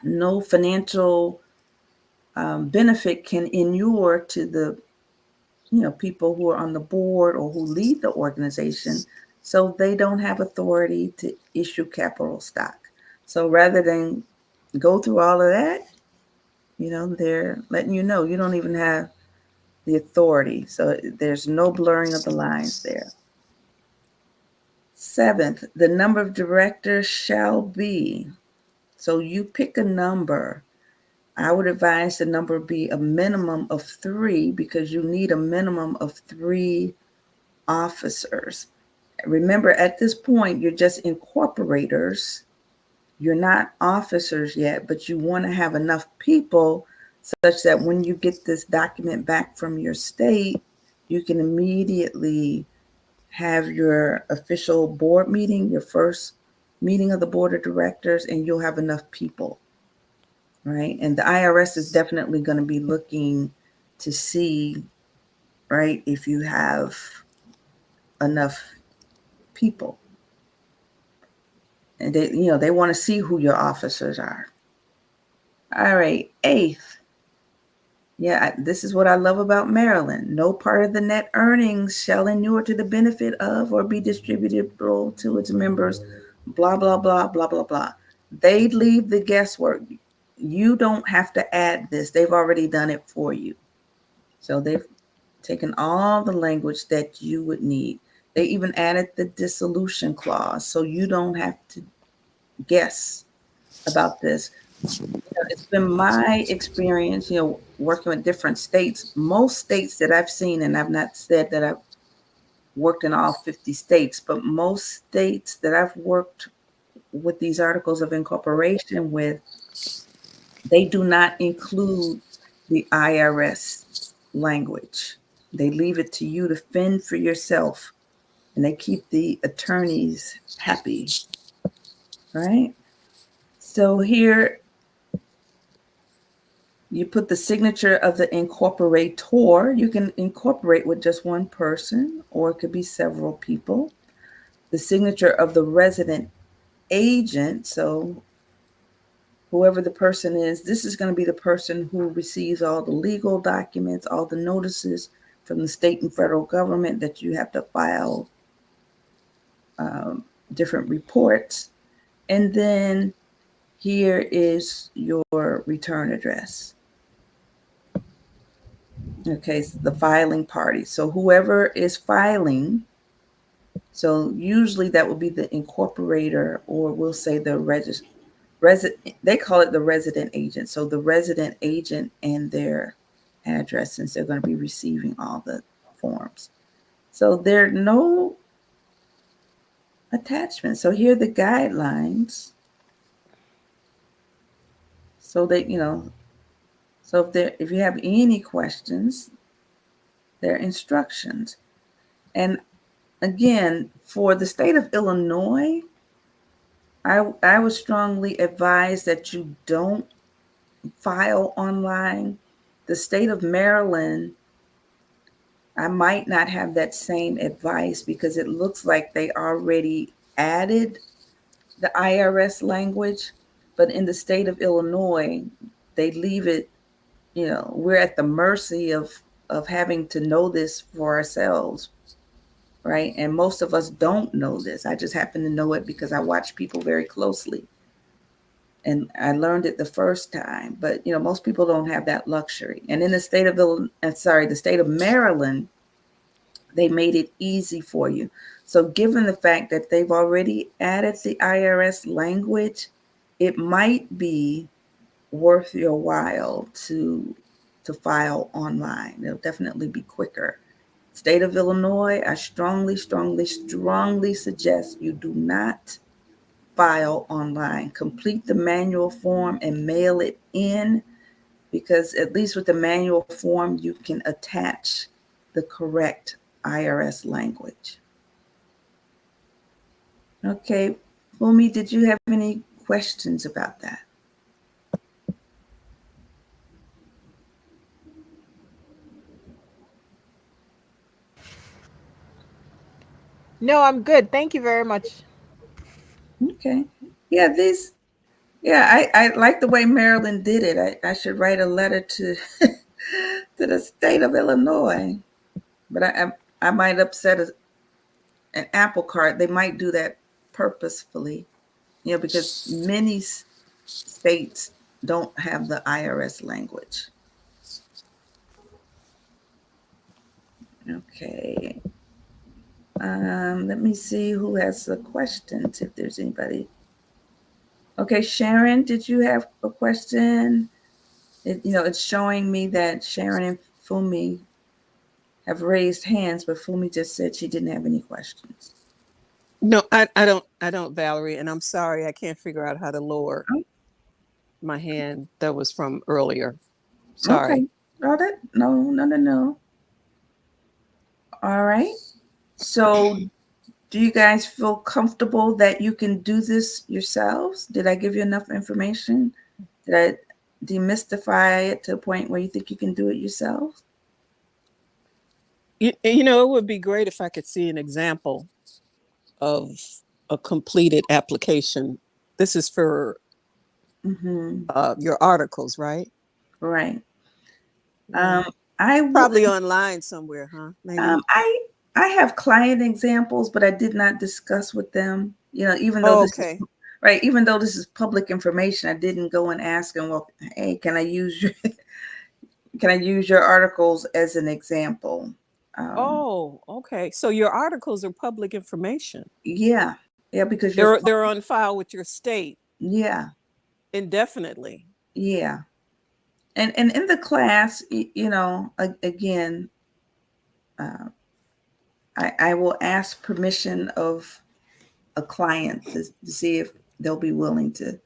no financial benefit can inure to the people who are on the board or who lead the organization. So they don't have authority to issue capital stock. So rather than go through all of that, they're letting you know you don't even have the authority. So there's no blurring of the lines there. Seventh, the number of directors shall be. So you pick a number. I would advise the number be a minimum of 3 because you need a minimum of 3 officers. Remember, at this point, you're just incorporators. You're not officers yet, but you want to have enough people such that when you get this document back from your state, you can immediately have your official board meeting, your first meeting of the board of directors, and you'll have enough people, right? And the IRS is definitely going to be looking to see, right, if you have enough people. And they want to see who your officers are. All right, 8th. Yeah, this is what I love about Maryland. No part of the net earnings shall inure to the benefit of or be distributable to its members, blah, blah, blah, blah, blah, blah. They leave the guesswork. You don't have to add this. They've already done it for you. So they've taken all the language that you would need. They even added the dissolution clause, so you don't have to guess about this. It's been my experience, working with different states. Most states that I've seen, and I've not said that I've worked in all 50 states, but most states that I've worked with these articles of incorporation with, they do not include the IRS language. They leave it to you to fend for yourself, and they keep the attorneys happy, right? So here, you put the signature of the incorporator. You can incorporate with just one person, or it could be several people. The signature of the resident agent. So whoever the person is, this is going to be the person who receives all the legal documents, all the notices from the state and federal government that you have to file different reports. And then here is your return address. Okay, so the filing party. So whoever is filing, so usually that will be the incorporator, or we'll say the they call it the resident agent. So the resident agent and their address, since they're going to be receiving all the forms. So there are no attachments. So here are the guidelines. So that, so if you have any questions, there are instructions. And again, for the state of Illinois, I would strongly advise that you don't file online. The state of Maryland, I might not have that same advice because it looks like they already added the IRS language, but in the state of Illinois, they leave it, we're at the mercy of having to know this for ourselves, right? And most of us don't know this. I just happen to know it because I watch people very closely. And I learned it the first time, but most people don't have that luxury. And in the state of the state of Maryland, they made it easy for you. So given the fact that they've already added the IRS language, it might be worth your while to file online. It'll definitely be quicker. State of Illinois, I strongly, strongly, strongly suggest you do not file online. Complete the manual form and mail it in, because at least with the manual form, you can attach the correct IRS language. Okay, Fumi, did you have any questions about that? No, I'm good. Thank you very much. Okay. Yeah, I like the way Maryland did it. I should write a letter to to the state of Illinois, but I might upset an apple cart. They might do that purposefully, because many states don't have the IRS language. Okay. Let me see who has the questions, if there's anybody. Okay, Sharon, did you have a question? It's showing me that Sharon and Fumi have raised hands, but Fumi just said she didn't have any questions. No, I don't, Valerie, and I'm sorry, I can't figure out how to lower my hand that was from earlier. Sorry. Okay. No. All right. So do you guys feel comfortable that you can do this yourselves? Did I give you enough information? Did I demystify it to a point where you think you can do it yourselves? It would be great if I could see an example of a completed application. This is for your articles, right? Right. Probably online somewhere, huh? Maybe. I have client examples, but I did not discuss with them. Even though even though this is public information, I didn't go and ask them, well, hey, can I use your articles as an example? Okay. So your articles are public information. Yeah, because they're on file with your state. Yeah, indefinitely. Yeah, and in the class, again, I will ask permission of a client to see if they'll be willing to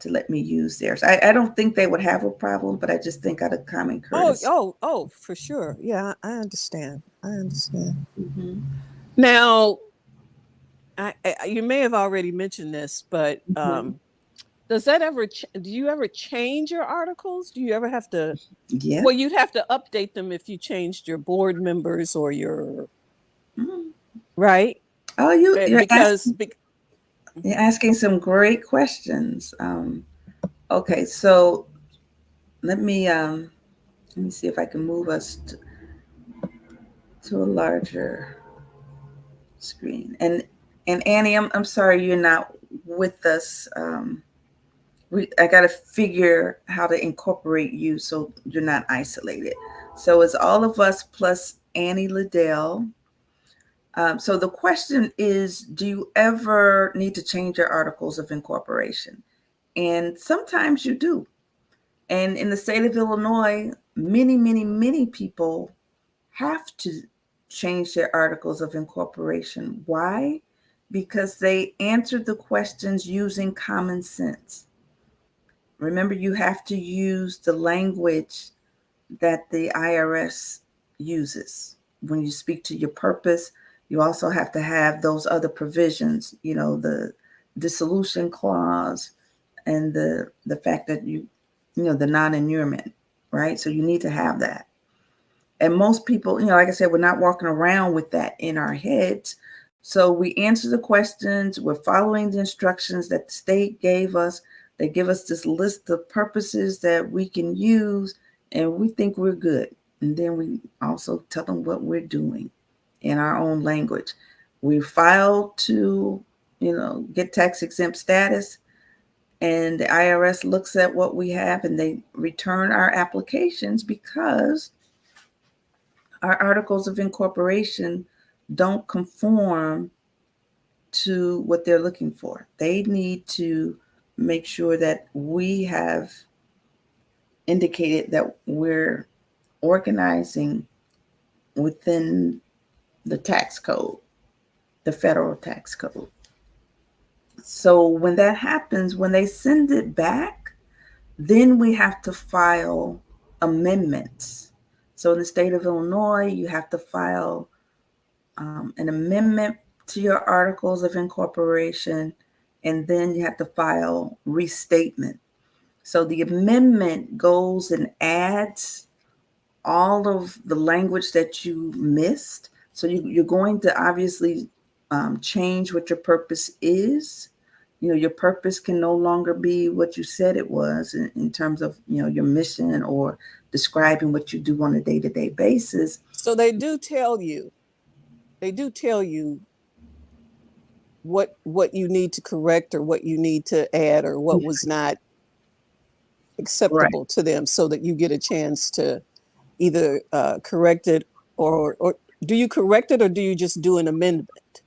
let me use theirs. I don't think they would have a problem, but I just think out of common courtesy. Oh, for sure. Yeah, I understand. Mm-hmm. Now, you may have already mentioned this, but does that ever? Do you ever change your articles? Do you ever have to? Yeah. Well, you'd have to update them if you changed your board members or your right. Oh, you're asking some great questions. Okay, so let me see if I can move us to a larger screen. And Annie, I'm sorry you're not with us. I got to figure how to incorporate you so you're not isolated. So it's all of us plus Annie Liddell. So the question is, do you ever need to change your articles of incorporation? And sometimes you do. And in the state of Illinois, many people have to change their articles of incorporation. Why? Because they answered the questions using common sense. Remember, you have to use the language that the IRS uses. When you speak to your purpose, you also have to have those other provisions, the dissolution clause and the fact that the non-inurement, right? So you need to have that. And most people, like I said, we're not walking around with that in our heads. So we answer the questions, we're following the instructions that the state gave us. They give us this list of purposes that we can use, and we think we're good. And then we also tell them what we're doing in our own language. We file to, get tax exempt status, and the IRS looks at what we have and they return our applications because our articles of incorporation don't conform to what they're looking for. They need to make sure that we have indicated that we're organizing within the tax code, the federal tax code. So when that happens, when they send it back, then we have to file amendments. So in the state of Illinois, you have to file an amendment to your articles of incorporation, and then you have to file restatement. So the amendment goes and adds all of the language that you missed. So you're going to obviously change what your purpose is. Your purpose can no longer be what you said it was in terms of, your mission or describing what you do on a day-to-day basis. So they do tell you what you need to correct or what you need to add or what was not acceptable to them, so that you get a chance to either correct it, or do you correct it, or do you just do an amendment?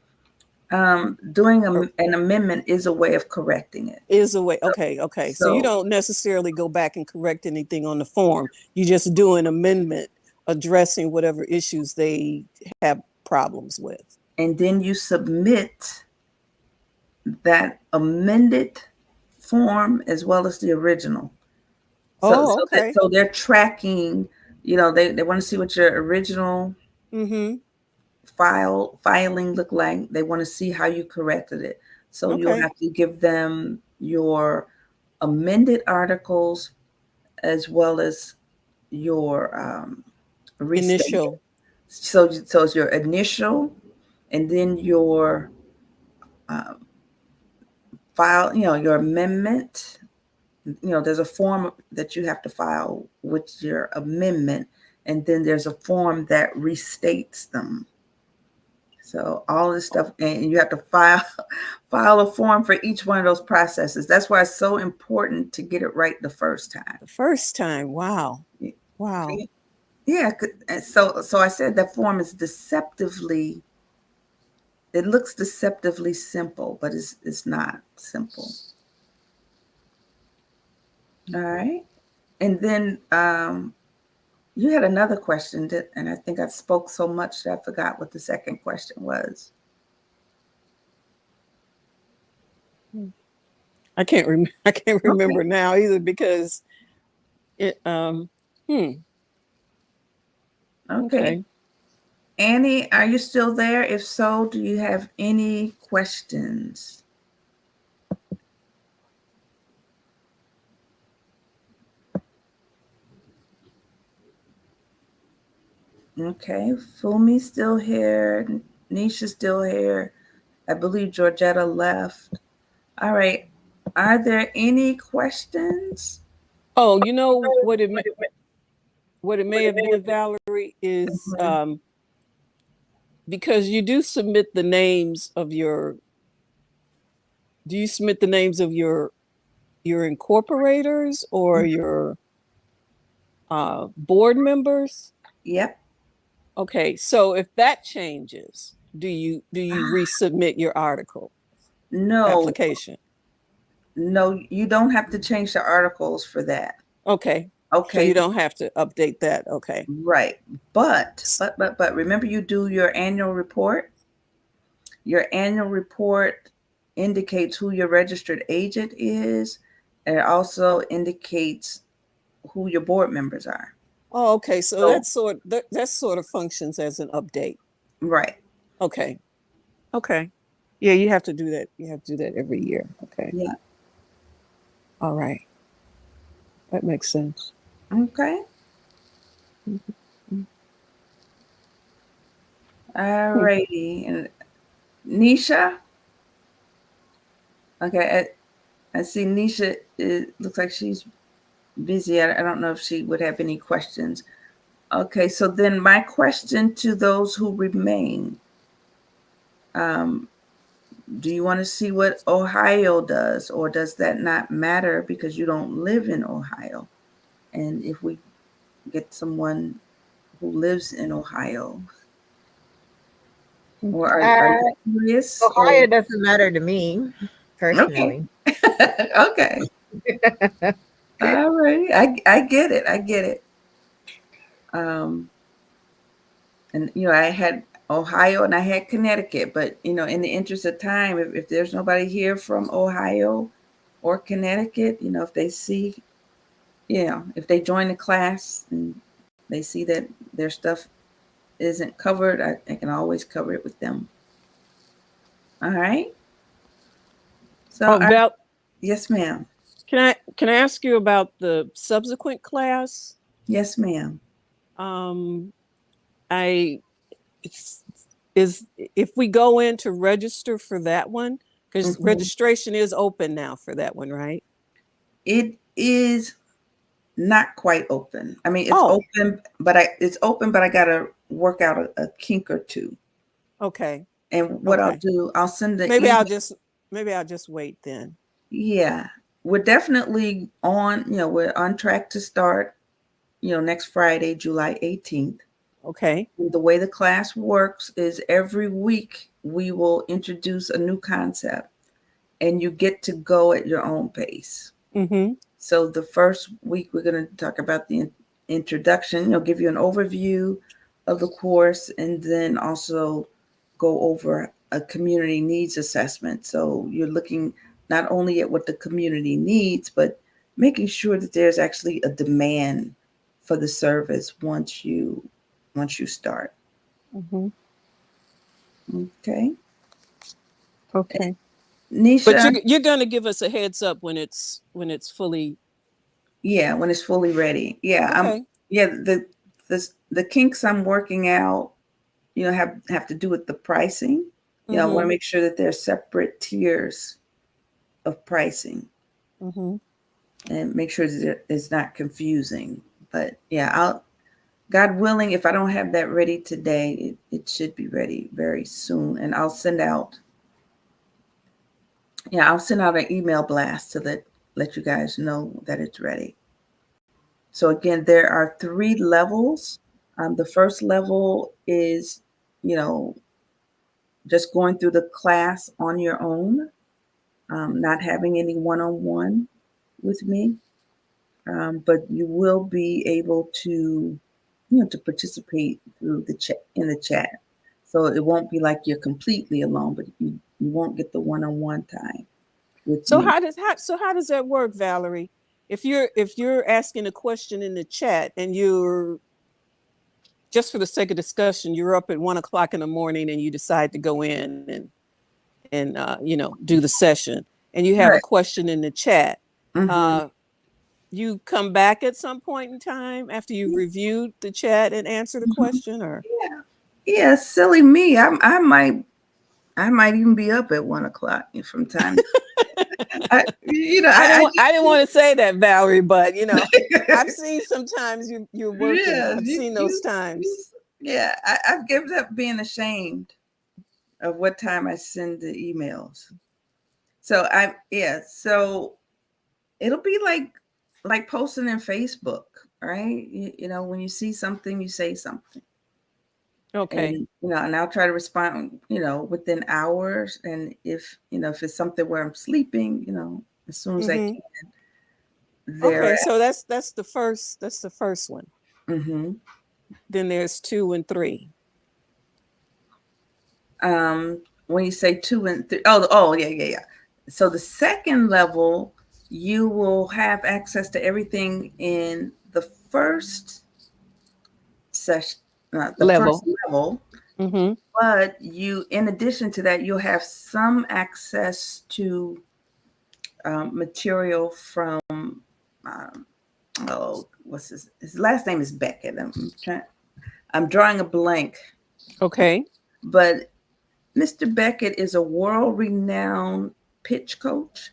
Doing an amendment is a way of correcting it. Is a way. Okay. So you don't necessarily go back and correct anything on the form. You just do an amendment addressing whatever issues they have problems with. And then you submit that amended form as well as the original. Okay. So they're tracking, they want to see what your original filing look like. They want to see how you corrected it. So you'll have to give them your amended articles as well as your initial. So it's your initial, and then your file, your amendment. There's a form that you have to file with your amendment, and then there's a form that restates them. So all this stuff, and you have to file a form for each one of those processes. That's why it's so important to get it right the first time. The first time. Wow. Yeah. So I said that form is deceptively. It looks deceptively simple, but it's not simple. All right. And then you had another question, and I think I spoke so much that I forgot what the second question was. I can't remember now either, because it Okay. Annie, are you still there? If so, do you have any questions? Okay, Fumi's still here. Nisha's still here. I believe Georgetta left. All right. Are there any questions? Oh, you know what it may have been, Valerie, is because you do submit the names of your. Do you submit the names of your incorporators or your board members? Yep. Okay, so if that changes, do you resubmit your article? No. Application? No, you don't have to change the articles for that. Okay. Okay. So you don't have to update that. Okay. Right. But remember, you do your annual report. Your annual report indicates who your registered agent is, and it also indicates who your board members are. Oh, okay. So that sort of functions as an update. Right. Okay. Yeah, you have to do that. You have to do that every year. Okay. Yeah. All right. That makes sense. Okay. All righty. And Nisha? Okay. I see Nisha, it looks like she's busy. I don't know if she would have any questions. Okay. So then my question to those who remain, do you want to see what Ohio does, or does that not matter because you don't live in Ohio? And if we get someone who lives in Ohio, or are you curious? Ohio doesn't matter to me personally. Okay. All right. I get it. And I had Ohio and I had Connecticut, but in the interest of time, if there's nobody here from Ohio or Connecticut, if they see, if they join the class and they see that their stuff isn't covered, I can always cover it with them. All right. So, Oh, Val, yes, ma'am. can I ask you about the subsequent class? Yes, ma'am. Um, I it's, is if we go in to register for that one, because Mhm. registration is open now for that one, right? It is not quite open. I mean, Oh, it's open, but I gotta work out a kink or two. okay, And what I'll okay. do, I'll send the Maybe email. I'll just wait then. Yeah, we're definitely on. We're on track to start. Next Friday, July 18th. Okay. The way the class works is every week we will introduce a new concept, and you get to go at your own pace. Mm-hmm. So the first week we're going to talk about the introduction, give you an overview of the course, and then also go over a community needs assessment. So you're looking not only at what the community needs, but making sure that there's actually a demand for the service once you start. Mm-hmm. Okay. Okay. But Nisha, you're gonna give us a heads up when it's fully yeah, when it's fully ready. Yeah, okay. yeah, the kinks I'm working out, have to do with the pricing. I want to Mm-hmm. make sure that there's separate tiers of pricing Mm-hmm. and make sure that it's not confusing. But yeah, God willing, if I don't have that ready today, it should be ready very soon. And I'll send out an email blast to let you guys know that it's ready. So again, there are 3 levels. The first level is, you know, just going through the class on your own, not having any one-on-one with me. But you will be able to participate through the chat in the chat. So it won't be like you're completely alone, but you won't get the one-on-one time with So me. how does that work, Valerie? If you're asking a question in the chat and you're just for the sake of discussion, you're up at 1 o'clock in the morning and you decide to go in and do the session, and you have a Right. question in the chat. Hmm. Uh, you come back at some point in time after you've reviewed the chat and answer the question, or Yeah. Yeah. Silly me. I might even be up at 1 o'clock from time. I, you know, I I, didn't I want, I didn't want to say that, Valerie, but I've just, seen sometimes you're working. yeah, I've seen those times. yeah. I've given up being ashamed of what time I send the emails. So it'll be like posting in Facebook, right? When you see something, you say something. And Okay. and I'll try to respond, within hours. And if it's something where I'm sleeping, as soon as I Hmm. can, there. Okay. So that's the first one. Hmm. Then there's 2 and 3. When you say 2 and 3, oh, yeah, yeah, yeah. So the second level, you will have access to everything in the first session, the first Level. level. Hmm. But in addition to that, you'll have some access to material from, um, what's his last name is Beckett. I'm drawing a blank, Okay. but Mr. Beckett is a world-renowned pitch coach.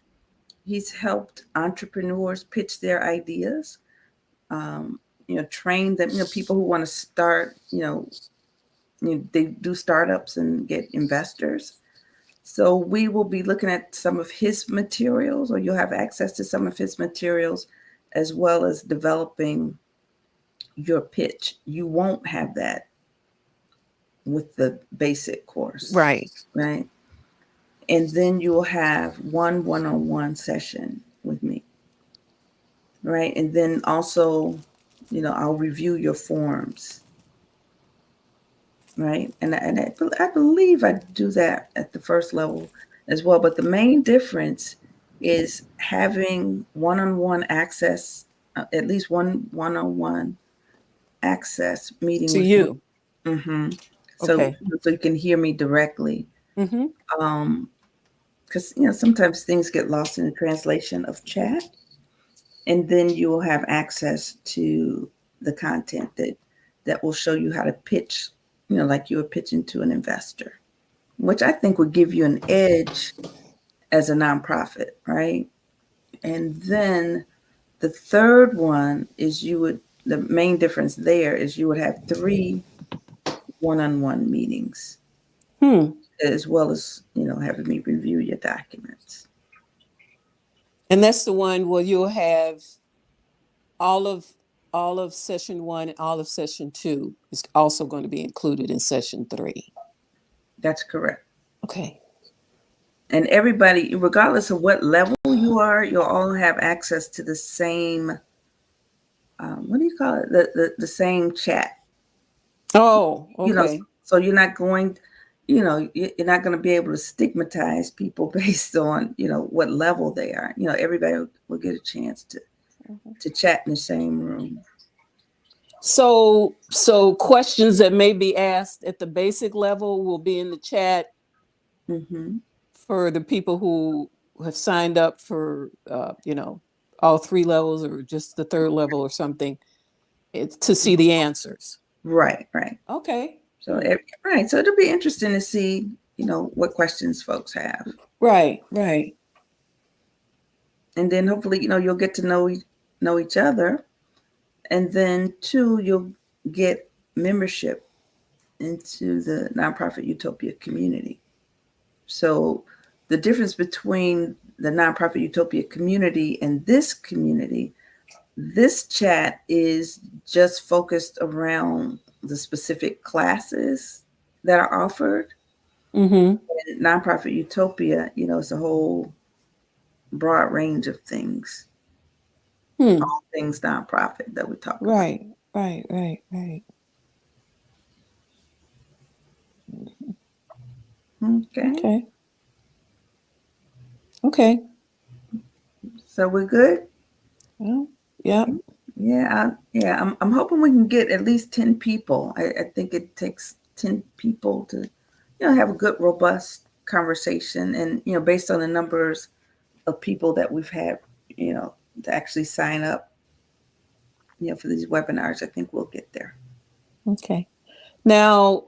He's helped entrepreneurs pitch their ideas, train them, people who want to start, they do startups and get investors. So we will be looking at some of his materials, or you'll have access to some of his materials, as well as developing your pitch. You won't have that with the basic course, Right. right? And then you will have one-on-one session with me, right? And then also, I'll review your forms, right? And I believe I do that at the first level as well. But the main difference is having one-on-one access, at least one on-one access meeting To with me. you. Mm-hmm. Okay. So you can hear me directly. Mm-hmm. Because sometimes things get lost in the translation of chat, and then you will have access to the content that will show you how to pitch, like you were pitching to an investor, which I think would give you an edge as a nonprofit, right? And then the third one is the main difference there is you would have 3 one-on-one meetings, Hmm. as well as, having me review your documents. And that's the one where you'll have all of all of session 1 and all of session 2 is also going to be included in session 3. That's correct. Okay. And everybody, regardless of what level you are, you'll all have access to the same, what do you call it? The same chat. Oh, You know, okay. so you're not going, you're not going to be able to stigmatize people based on, what level they are. Everybody will get a chance to chat in the same room. So questions that may be asked at the basic level will be in the chat Mm-hmm. for the people who have signed up for all 3 levels or just the 3rd level or something. It's to see the answers. Right, right. Okay. So, right. So it'll be interesting to see, what questions folks have. Right, right. And then hopefully, you'll get to know each other. And then 2, you'll get membership into the Nonprofit Utopia community. So the difference between the Nonprofit Utopia community and this community, this chat is just focused around the specific classes that are offered. Mm-hmm. And Nonprofit Utopia, it's a whole broad range of things, Hmm. all things nonprofit that we talk about. Right, right, right, right. Okay. Okay. Okay. So we're good. Well, yeah. Yeah. I'm hoping we can get at least 10 people. I think it takes 10 people to, have a good, robust conversation. And, based on the numbers of people that we've had, to actually sign up, for these webinars, I think we'll get there. Okay. Now,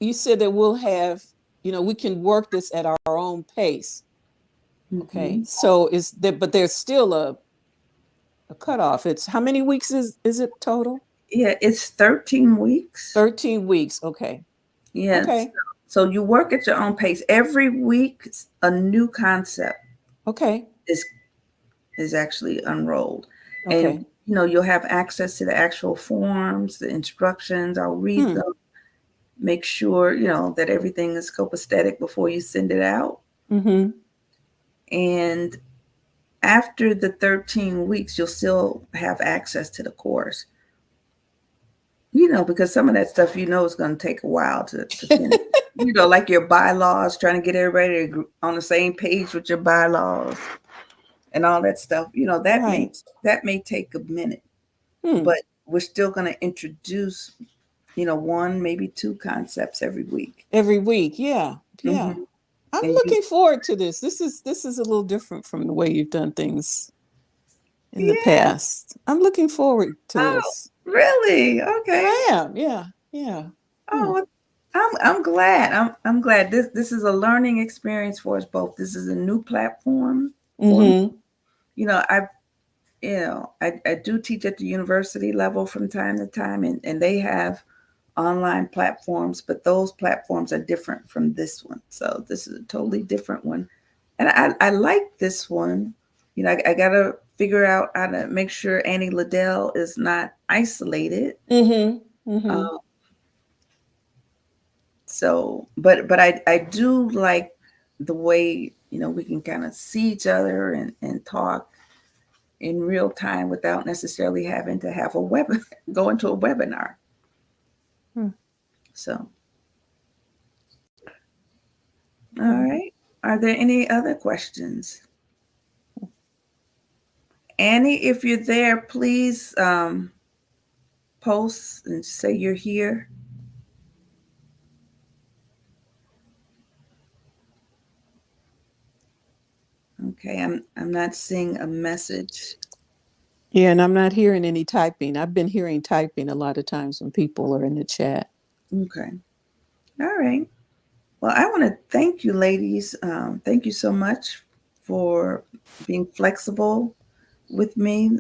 you said that we'll have, we can work this at our own pace. Okay. Mm-hmm. So is there, but there's still a cutoff. It's how many weeks is it total? Yeah, it's 13 weeks. 13 weeks. Okay. Yes. Okay. So you work at your own pace. Every week, a new concept Okay. is actually unrolled. Okay. And you'll have access to the actual forms, the instructions. I'll read them, make sure that everything is copacetic before you send it out. Mm-hmm. And after the 13 weeks, you'll still have access to the course, because some of that stuff is going to take a while to finish. Like your bylaws, trying to get everybody on the same page with your bylaws and all that stuff, that Right. may take a minute, Hmm. but we're still going to introduce, 1, maybe 2 concepts every week. Every week. Yeah. Yeah. Mm-hmm. I'm And looking forward to this. This is a little different from the way you've done things in the Yeah. past. I'm looking forward to Oh, this. really? Okay. I am. Yeah. Yeah. Oh, I'm glad. I'm glad. This is a learning experience for us both. This is a new platform for me. Mm-hmm. I do teach at the university level from time to time, and they have online platforms, but those platforms are different from this one. So this is a totally different one. And I like this one. I got to figure out how to make sure Annie Liddell is not isolated. Mm-hmm. Mm-hmm. So, but I do like the way, we can kind of see each other and talk in real time without necessarily having to have go into a webinar. So, all right. Are there any other questions? Annie, if you're there, please post and say you're here. Okay, I'm not seeing a message. Yeah, and I'm not hearing any typing. I've been hearing typing a lot of times when people are in the chat. Okay. All right. Well, I want to thank you, ladies. Thank you so much for being flexible with me.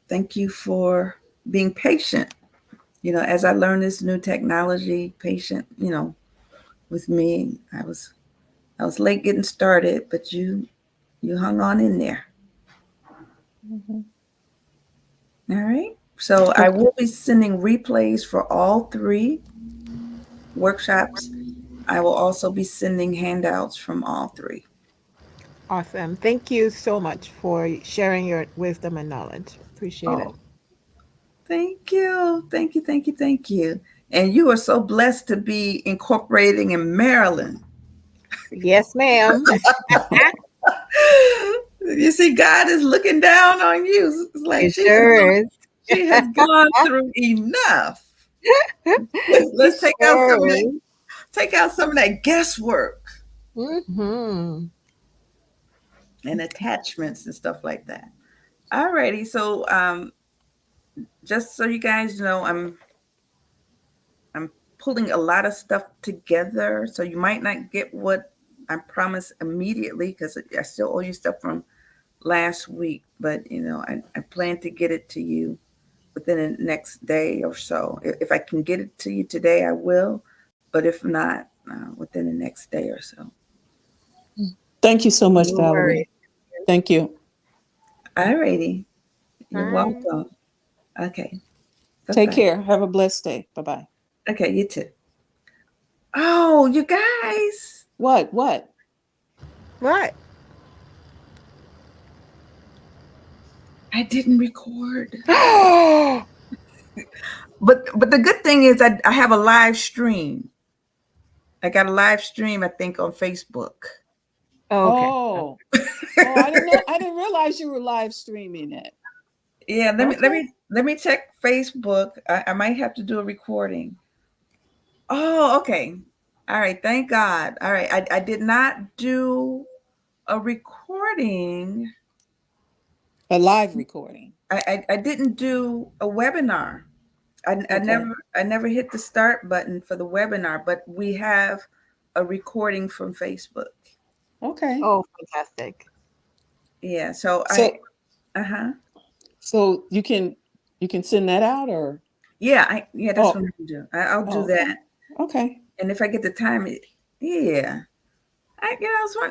Thank you for being patient. As I learned this new technology, patient, with me. I was late getting started, but you hung on in there. Mhm. All right. So I will be sending replays for all 3 workshops. I will also be sending handouts from all 3. Awesome. Thank you so much for sharing your wisdom and knowledge. Appreciate it. Oh, thank you. Thank you. Thank you. Thank you. And you are so blessed to be incorporating in Maryland. Yes, ma'am. You see, God is looking down on you. It's like It sure is. she has gone through enough. Let's take out some of Sure that, is. guesswork Mm-hmm. and attachments and stuff like that. Alrighty, so just so you guys know, I'm pulling a lot of stuff together, so you might not get what I promised immediately because I still owe you stuff from last week, but I plan to get it to you within the next day or so. If I can get it to you today, I will, but if not, within the next day or so. Thank you so much, No worries. Valerie. Thank you. Alrighty, you're Bye. welcome. Okay, Take bye-bye. care. Have a blessed day. Bye-bye. Okay, you too. Oh, you guys, What? What? What? I didn't record. Oh, But the good thing is I have a live stream. I got a live stream, I think, on Facebook. okay. Oh. Oh, I didn't know. I didn't realize you were live streaming it. Yeah, let me let Okay. me let me check Facebook. I might have to do a recording. Oh, okay. All right, thank God. All right. I did not do a recording. A live recording. I didn't do a webinar. I Okay. never hit the start button for the webinar, but we have a recording from Facebook. Okay. Oh, fantastic. Yeah, so So uh-huh. so you can send that out or Yeah, that's oh, what I'm gonna do. I'll do oh, okay. that. Okay. And if I get the time, yeah.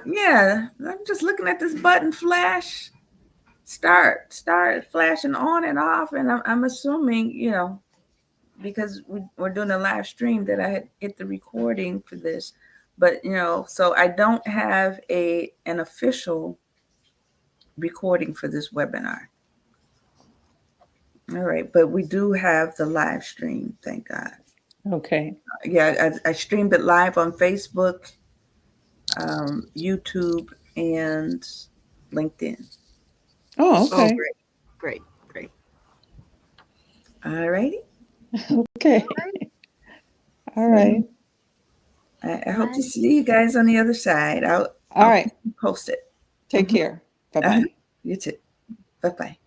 Yeah, I'm just looking at this button flash, start flashing on and off, and I'm assuming, because we're doing a live stream that I had hit the recording for this, but so I don't have an official recording for this webinar. All right, but we do have the live stream, thank God. Okay. Yeah, I streamed it live on Facebook, YouTube, and LinkedIn. Oh, Oh, okay. great. Great. Great. All righty. Okay. All So right. I hope to see you guys on the other side. All I'll right. keep you posted. Take Mhm. care. Bye-bye. You too. Bye bye.